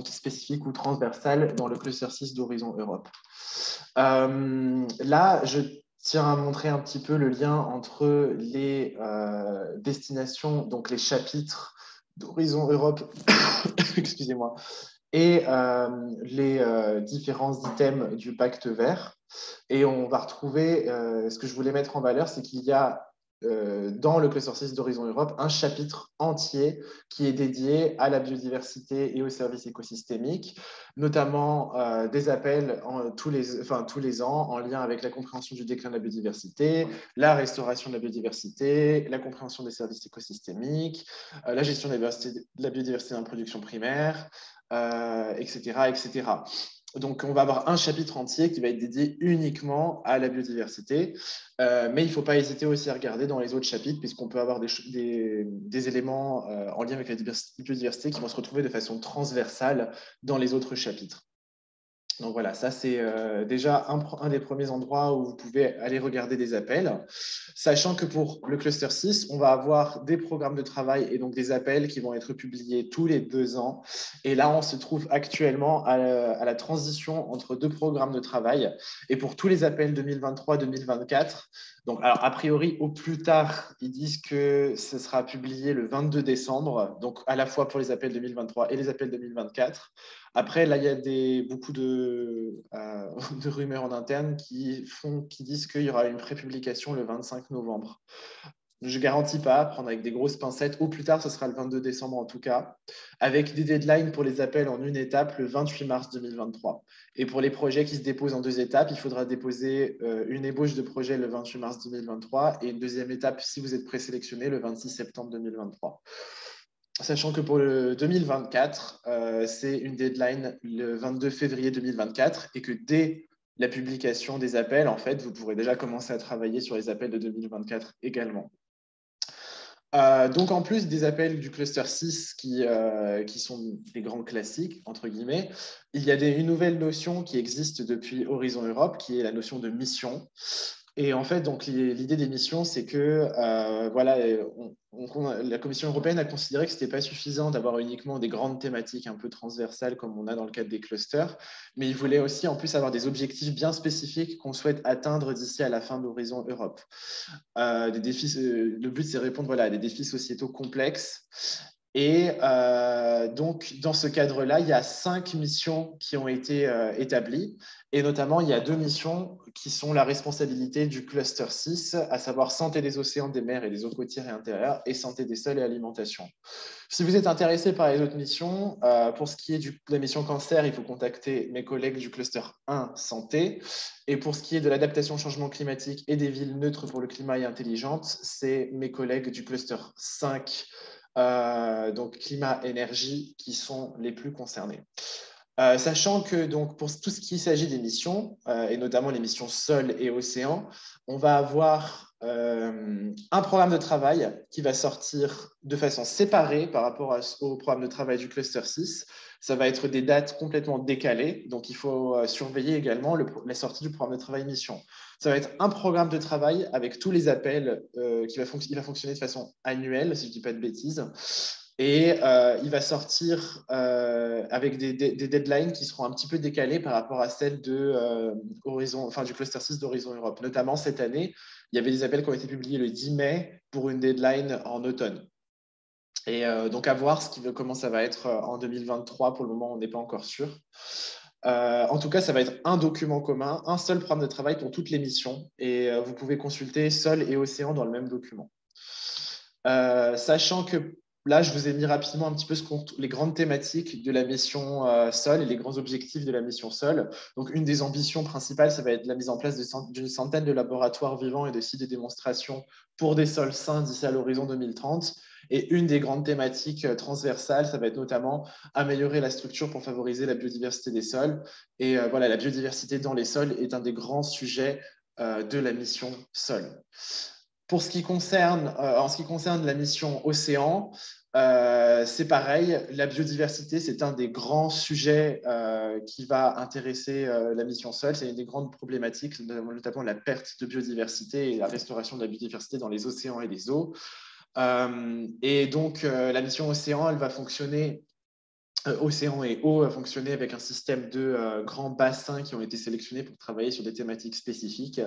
spécifique ou transversale dans le cluster 6 d'Horizon Europe. Là, je tiens à montrer un petit peu le lien entre les destinations, donc les chapitres d'Horizon Europe, excusez-moi, et les différents items du pacte vert. Et on va retrouver, ce que je voulais mettre en valeur, c'est qu'il y a dans le cluster 6 d'Horizon Europe un chapitre entier qui est dédié à la biodiversité et aux services écosystémiques, notamment des appels tous les ans en lien avec la compréhension du déclin de la biodiversité, la restauration de la biodiversité, la compréhension des services écosystémiques, la gestion de la biodiversité dans la production primaire, etc., etc. Donc, on va avoir un chapitre entier qui va être dédié uniquement à la biodiversité. Mais il ne faut pas hésiter aussi à regarder dans les autres chapitres, puisqu'on peut avoir des éléments en lien avec la biodiversité qui vont se retrouver de façon transversale dans les autres chapitres. Donc voilà, ça c'est déjà un des premiers endroits où vous pouvez aller regarder des appels, sachant que pour le cluster 6, on va avoir des programmes de travail et donc des appels qui vont être publiés tous les 2 ans. Et là, on se trouve actuellement à la transition entre 2 programmes de travail. Et pour tous les appels 2023-2024, donc alors a priori au plus tard, ils disent que ce sera publié le 22 décembre, donc à la fois pour les appels 2023 et les appels 2024. Après, là, il y a beaucoup de rumeurs en interne qui disent qu'il y aura une prépublication le 25 novembre. Je ne garantis pas, prendre avec des grosses pincettes. Au plus tard, ce sera le 22 décembre en tout cas, avec des deadlines pour les appels en une étape le 28 mars 2023. Et pour les projets qui se déposent en 2 étapes, il faudra déposer une ébauche de projet le 28 mars 2023 et une deuxième étape, si vous êtes présélectionné, le 26 septembre 2023. Sachant que pour le 2024, c'est une deadline le 22 février 2024 et que dès la publication des appels, en fait, vous pourrez déjà commencer à travailler sur les appels de 2024 également. Donc, en plus des appels du cluster 6 qui sont des grands classiques, entre guillemets, il y a une nouvelle notion qui existe depuis Horizon Europe, qui est la notion de mission. Et en fait, donc l'idée des missions, c'est que la Commission européenne a considéré que ce n'était pas suffisant d'avoir uniquement des grandes thématiques un peu transversales comme on a dans le cadre des clusters, mais ils voulaient aussi en plus avoir des objectifs bien spécifiques qu'on souhaite atteindre d'ici à la fin d'Horizon Europe. Le but, c'est de répondre à des défis sociétaux complexes. Et donc, dans ce cadre-là, il y a 5 missions qui ont été établies. Et notamment, il y a 2 missions qui sont la responsabilité du cluster 6, à savoir santé des océans, des mers et des eaux côtières et intérieures, et santé des sols et alimentation. Si vous êtes intéressé par les autres missions, pour ce qui est de la mission cancer, il faut contacter mes collègues du cluster 1 santé. Et pour ce qui est de l'adaptation au changement climatique et des villes neutres pour le climat et intelligentes, c'est mes collègues du cluster 5, donc climat, énergie, qui sont les plus concernés. Sachant que donc, pour tout ce qui s'agit des missions, et notamment les missions sol et océan, on va avoir un programme de travail qui va sortir de façon séparée par rapport au programme de travail du cluster 6. Ça va être des dates complètement décalées, donc il faut surveiller également la sortie du programme de travail mission. Ça va être un programme de travail avec tous les appels il va fonctionner de façon annuelle, si je ne dis pas de bêtises. Et il va sortir avec des deadlines qui seront un petit peu décalées par rapport à celles du cluster 6 d'Horizon Europe. Notamment cette année, il y avait des appels qui ont été publiés le 10 mai pour une deadline en automne. Et donc à voir comment ça va être en 2023. Pour le moment, on n'est pas encore sûr. En tout cas, ça va être un document commun, un seul programme de travail pour toutes les missions. Et vous pouvez consulter sol et océan dans le même document. Sachant que là, je vous ai mis rapidement un petit peu les grandes thématiques de la mission sol et les grands objectifs de la mission sol. Donc, une des ambitions principales, ça va être la mise en place d'une centaine de laboratoires vivants et de sites de démonstration pour des sols sains d'ici à l'horizon 2030. Et une des grandes thématiques transversales, ça va être notamment améliorer la structure pour favoriser la biodiversité des sols. Et voilà, la biodiversité dans les sols est un des grands sujets de la mission sol. En ce qui concerne la mission océan, c'est pareil. La biodiversité, c'est un des grands sujets qui va intéresser la mission sol. C'est une des grandes problématiques, notamment la perte de biodiversité et la restauration de la biodiversité dans les océans et les eaux. Et donc, la mission océan, elle va fonctionner. Océan et eau a fonctionné avec un système de grands bassins qui ont été sélectionnés pour travailler sur des thématiques spécifiques,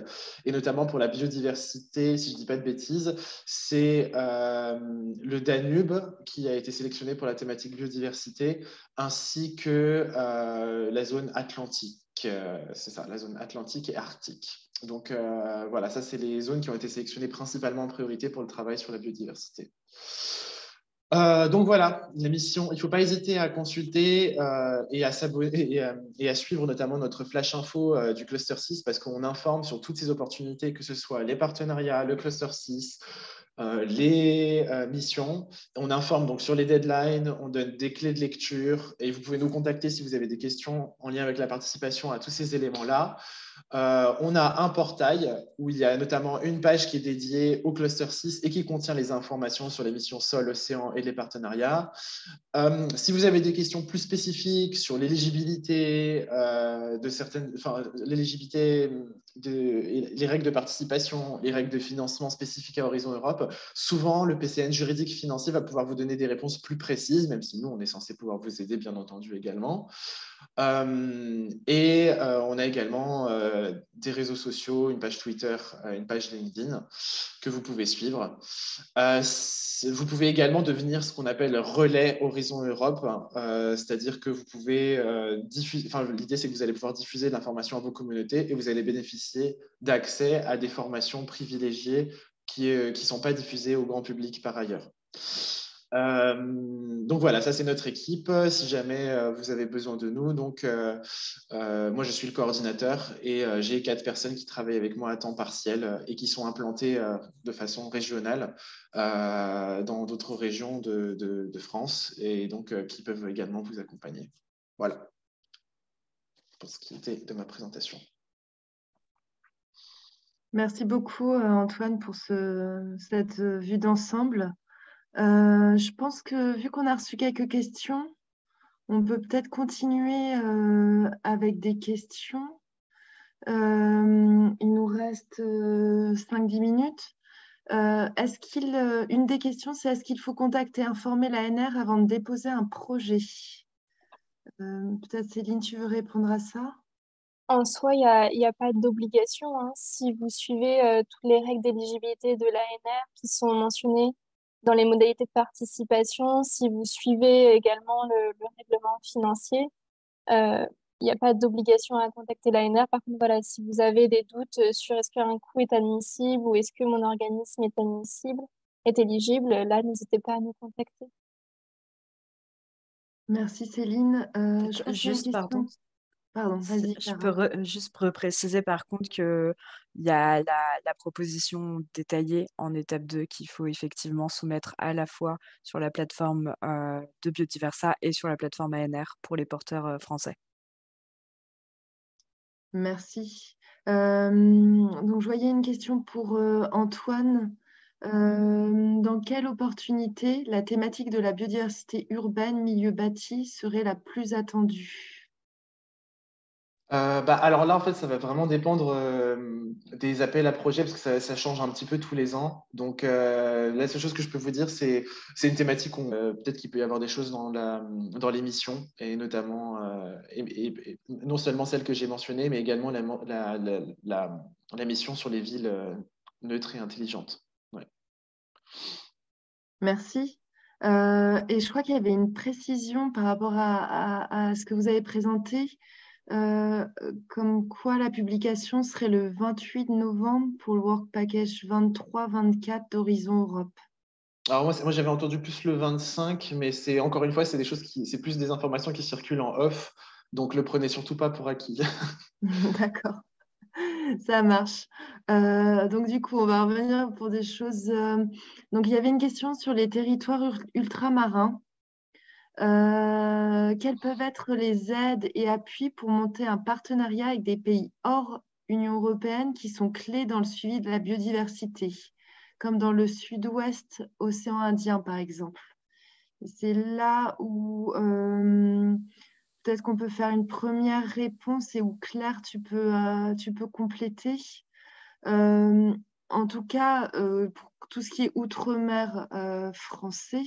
et notamment pour la biodiversité, si je ne dis pas de bêtises, c'est le Danube qui a été sélectionné pour la thématique biodiversité, ainsi que la zone atlantique. C'est ça, la zone atlantique et arctique. Donc voilà, ça c'est les zones qui ont été sélectionnées principalement en priorité pour le travail sur la biodiversité. Donc voilà, l'émission, il ne faut pas hésiter à consulter et à s'abonner et à suivre notamment notre flash info du cluster 6 parce qu'on informe sur toutes ces opportunités, que ce soit les partenariats, le cluster 6, les missions. On informe donc sur les deadlines, on donne des clés de lecture et vous pouvez nous contacter si vous avez des questions en lien avec la participation à tous ces éléments-là. On a un portail où il y a notamment une page qui est dédiée au cluster 6 et qui contient les informations sur les missions sol, océan et les partenariats. Si vous avez des questions plus spécifiques sur l'éligibilité les règles de participation, les règles de financement spécifiques à Horizon Europe, souvent le PCN juridique financier va pouvoir vous donner des réponses plus précises, même si nous, on est censé pouvoir vous aider, bien entendu, également. On a également des réseaux sociaux, une page Twitter, une page LinkedIn que vous pouvez suivre. Vous pouvez également devenir ce qu'on appelle relais Horizon Europe, c'est-à-dire que vous pouvez diffuser, l'idée c'est que vous allez pouvoir diffuser de l'information à vos communautés et vous allez bénéficier d'accès à des formations privilégiées qui ne sont pas diffusées au grand public par ailleurs. Donc voilà, ça c'est notre équipe. Si jamais vous avez besoin de nous, donc moi je suis le coordinateur et j'ai 4 personnes qui travaillent avec moi à temps partiel et qui sont implantées de façon régionale dans d'autres régions de France et donc qui peuvent également vous accompagner. Voilà pour ce qui était de ma présentation. Merci beaucoup Antoine pour cette vue d'ensemble. Je pense que vu qu'on a reçu quelques questions, on peut peut-être continuer avec des questions. Il nous reste 5-10 minutes. Une des questions, c'est est-ce qu'il faut contacter et informer l'ANR avant de déposer un projet? Peut-être Céline, tu veux répondre à ça? En soi, il y a pas d'obligation, hein. Si vous suivez toutes les règles d'éligibilité de l'ANR qui sont mentionnées dans les modalités de participation, si vous suivez également le règlement financier, il n'y a pas d'obligation à contacter l'ANR. Par contre, voilà, si vous avez des doutes sur est-ce qu'un coût est admissible ou est-ce que mon organisme est admissible, est éligible, là, n'hésitez pas à nous contacter. Merci Céline. Je crois qu'il y a une Juste, question. pardon. Pardon, vas-y, Je Clara. peux juste préciser par contre qu'il y a la proposition détaillée en étape 2 qu'il faut effectivement soumettre à la fois sur la plateforme de Biodiversa et sur la plateforme ANR pour les porteurs français. Merci. Donc, je voyais une question pour Antoine. Dans quelle opportunité la thématique de la biodiversité urbaine, milieu bâti, serait la plus attendue? Alors là, en fait, ça va vraiment dépendre des appels à projets parce que ça change un petit peu tous les ans. Donc, la seule chose que je peux vous dire, c'est une thématique, peut-être qu'il peut y avoir des choses dans l'émission, et notamment, et non seulement celle que j'ai mentionnée, mais également la mission sur les villes neutres et intelligentes. Ouais. Merci. Et je crois qu'il y avait une précision par rapport à ce que vous avez présenté, comme quoi la publication serait le 28 novembre pour le Work Package 23-24 d'Horizon Europe. Alors moi j'avais entendu plus le 25, mais c'est encore une fois, c'est plus des informations qui circulent en off, donc le prenez surtout pas pour acquis. D'accord, ça marche. Donc du coup, on va revenir pour des choses. Donc il y avait une question sur les territoires ultramarins. Quelles peuvent être les aides et appuis pour monter un partenariat avec des pays hors Union européenne qui sont clés dans le suivi de la biodiversité, comme dans le sud-ouest océan Indien, par exemple? C'est là où peut-être qu'on peut faire une première réponse et où Claire, tu peux compléter. En tout cas, pour tout ce qui est outre-mer français,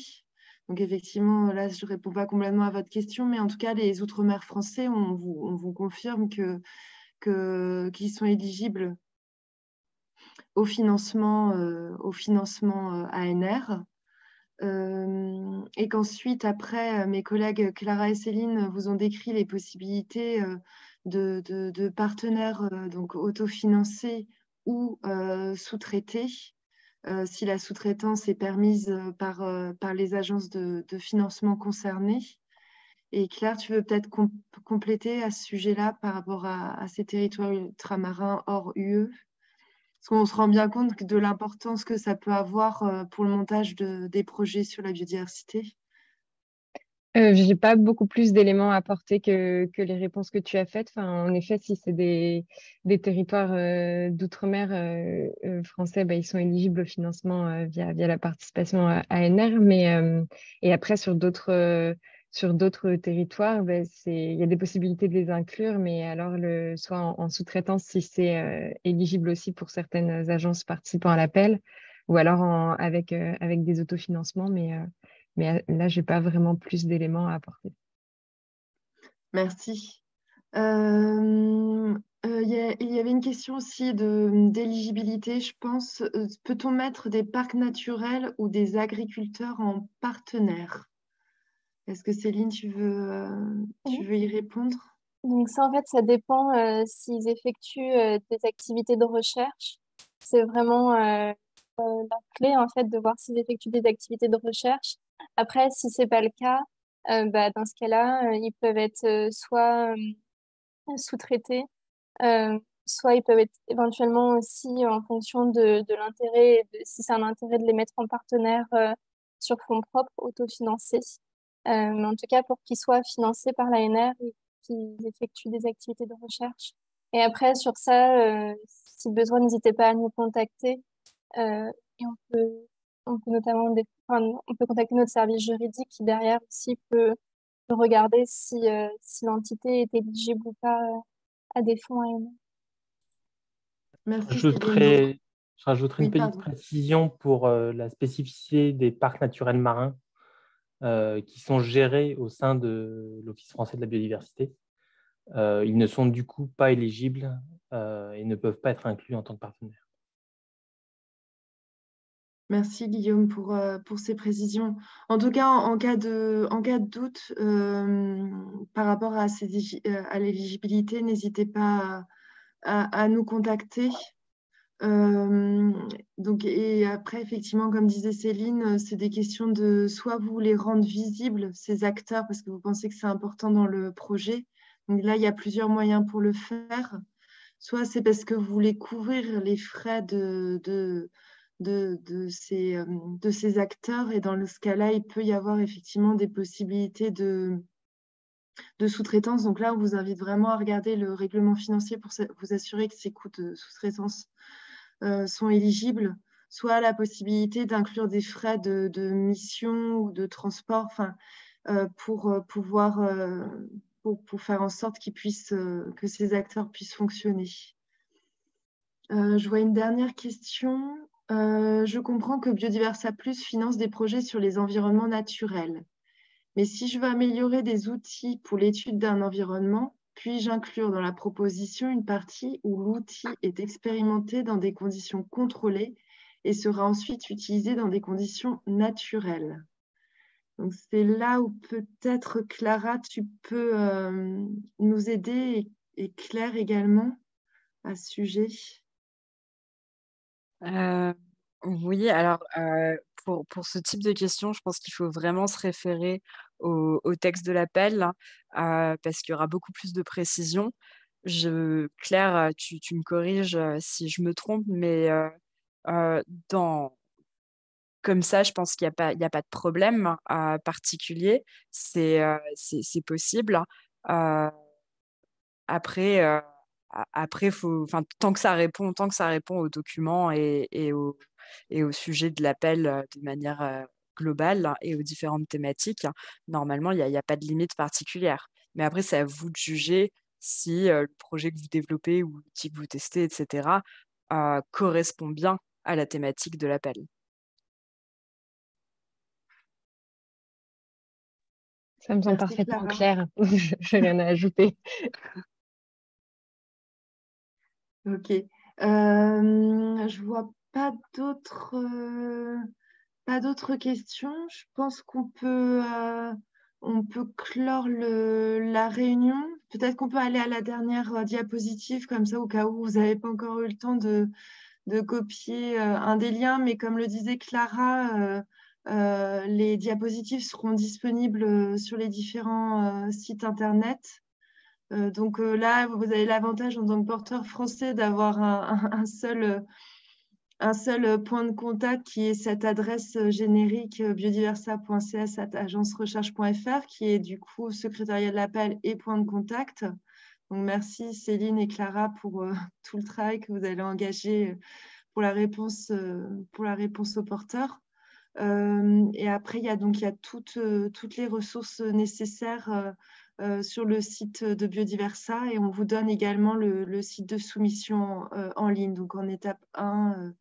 donc effectivement, là, je ne réponds pas complètement à votre question, mais en tout cas, les outre-mer français, on vous confirme qu'ils sont éligibles au financement ANR. Et qu'ensuite, après, mes collègues Clara et Céline vous ont décrit les possibilités de partenaires donc autofinancés ou sous-traités, si la sous-traitance est permise par les agences de financement concernées. Et Claire, tu veux peut-être compléter à ce sujet-là par rapport à ces territoires ultramarins hors UE? Parce qu'on se rend bien compte de l'importance que ça peut avoir pour le montage des projets sur la biodiversité. Je n'ai pas beaucoup plus d'éléments à apporter que les réponses que tu as faites. Enfin, en effet, si c'est des territoires d'outre-mer français, ils sont éligibles au financement via la participation à ANR. Et après, sur d'autres territoires, il y a des possibilités de les inclure, mais alors soit en sous-traitance si c'est éligible aussi pour certaines agences participant à l'appel, ou alors avec des autofinancements, mais là, je n'ai pas vraiment plus d'éléments à apporter. Merci. Il y avait une question aussi d'éligibilité, je pense. Peut-on mettre des parcs naturels ou des agriculteurs en partenaire? Est-ce que Céline, tu veux y répondre? Donc ça, en fait, ça dépend s'ils effectuent des activités de recherche. C'est vraiment la clé, en fait, de voir s'ils effectuent des activités de recherche. Après, si c'est pas le cas, dans ce cas-là, ils peuvent être soit sous-traités, soit ils peuvent être éventuellement aussi en fonction de l'intérêt, si c'est un intérêt de les mettre en partenaire sur fonds propres, autofinancés. Mais en tout cas, pour qu'ils soient financés par l'ANR et qu'ils effectuent des activités de recherche. Et après, sur ça, si besoin, n'hésitez pas à nous contacter. Et on peut notamment on peut contacter notre service juridique qui, derrière aussi, peut regarder si l'entité est éligible ou pas à des fonds ANR. Merci, Je rajouterai une Oui, petite pardon. précision pour la spécificité des parcs naturels marins qui sont gérés au sein de l'Office français de la biodiversité. Ils ne sont du coup pas éligibles et ne peuvent pas être inclus en tant que partenaires. Merci Guillaume pour ces précisions. En tout cas, en cas de doute par rapport à l'éligibilité, n'hésitez pas à nous contacter. Et après, effectivement, comme disait Céline, c'est des questions de soit vous voulez rendre visibles ces acteurs parce que vous pensez que c'est important dans le projet. Donc là, il y a plusieurs moyens pour le faire. Soit c'est parce que vous voulez couvrir les frais de ces acteurs, et dans ce cas-là, il peut y avoir effectivement des possibilités de sous-traitance. Donc là, on vous invite vraiment à regarder le règlement financier pour vous assurer que ces coûts de sous-traitance sont éligibles, soit la possibilité d'inclure des frais de mission ou de transport, pour pouvoir pour faire en sorte que ces acteurs puissent fonctionner. Je vois une dernière question. Je comprends que Biodiversa Plus finance des projets sur les environnements naturels. Mais si je veux améliorer des outils pour l'étude d'un environnement, puis-je inclure dans la proposition une partie où l'outil est expérimenté dans des conditions contrôlées et sera ensuite utilisé dans des conditions naturelles? Donc c'est là où peut-être, Clara, tu peux nous aider, et Claire également, à ce sujet. Oui, alors pour ce type de questions, je pense qu'il faut vraiment se référer au texte de l'appel parce qu'il y aura beaucoup plus de précision. Claire, tu me corriges si je me trompe, mais euh, dans, comme ça, je pense qu'il n'y a pas de problème particulier. C'est possible. Euh, après, enfin, tant que ça répond aux documents et au sujet de l'appel de manière globale et aux différentes thématiques, normalement, il y a pas de limite particulière. Mais après, c'est à vous de juger si le projet que vous développez ou l'outil que vous testez, etc., correspond bien à la thématique de l'appel. Ça me semble Merci, parfaitement Clara. clair. Je n'ai rien à ajouter. Ok. Je vois pas d'autres questions. Je pense on peut clore la réunion. Peut-être qu'on peut aller à la dernière diapositive, comme ça, au cas où vous n'avez pas encore eu le temps de copier un des liens. Mais comme le disait Clara, les diapositives seront disponibles sur les différents sites Internet. Donc là, vous avez l'avantage en tant que porteur français d'avoir un seul point de contact, qui est cette adresse générique biodiversa.cs@agencerecherche.fr, qui est du coup secrétariat de l'appel et point de contact. Donc merci Céline et Clara pour tout le travail que vous allez engager pour la réponse au porteur. Et après, il y a toutes les ressources nécessaires sur le site de Biodiversa, et on vous donne également le site de soumission en ligne. Donc en étape 1,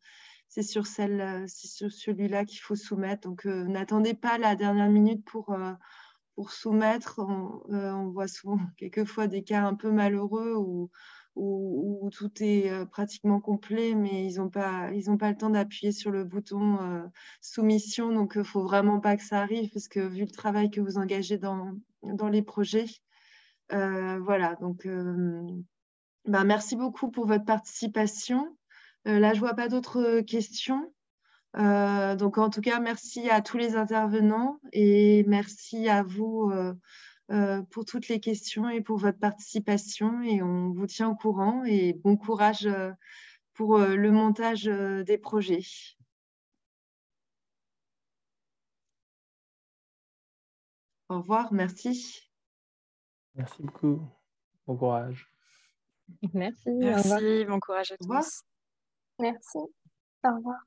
c'est sur celui-là qu'il faut soumettre. Donc n'attendez pas la dernière minute pour soumettre. On voit souvent quelquefois des cas un peu malheureux où tout est pratiquement complet, mais ils n'ont pas le temps d'appuyer sur le bouton soumission. Donc, il ne faut vraiment pas que ça arrive, parce que vu le travail que vous engagez dans les projets, voilà. Donc, merci beaucoup pour votre participation. Là, je ne vois pas d'autres questions. Donc, en tout cas, merci à tous les intervenants, et merci à vous pour toutes les questions et pour votre participation. Et on vous tient au courant, et bon courage pour le montage des projets. Au revoir, merci. Merci beaucoup. Bon courage. Merci, au revoir. Merci, bon courage à Au revoir. tous. Merci. Au revoir.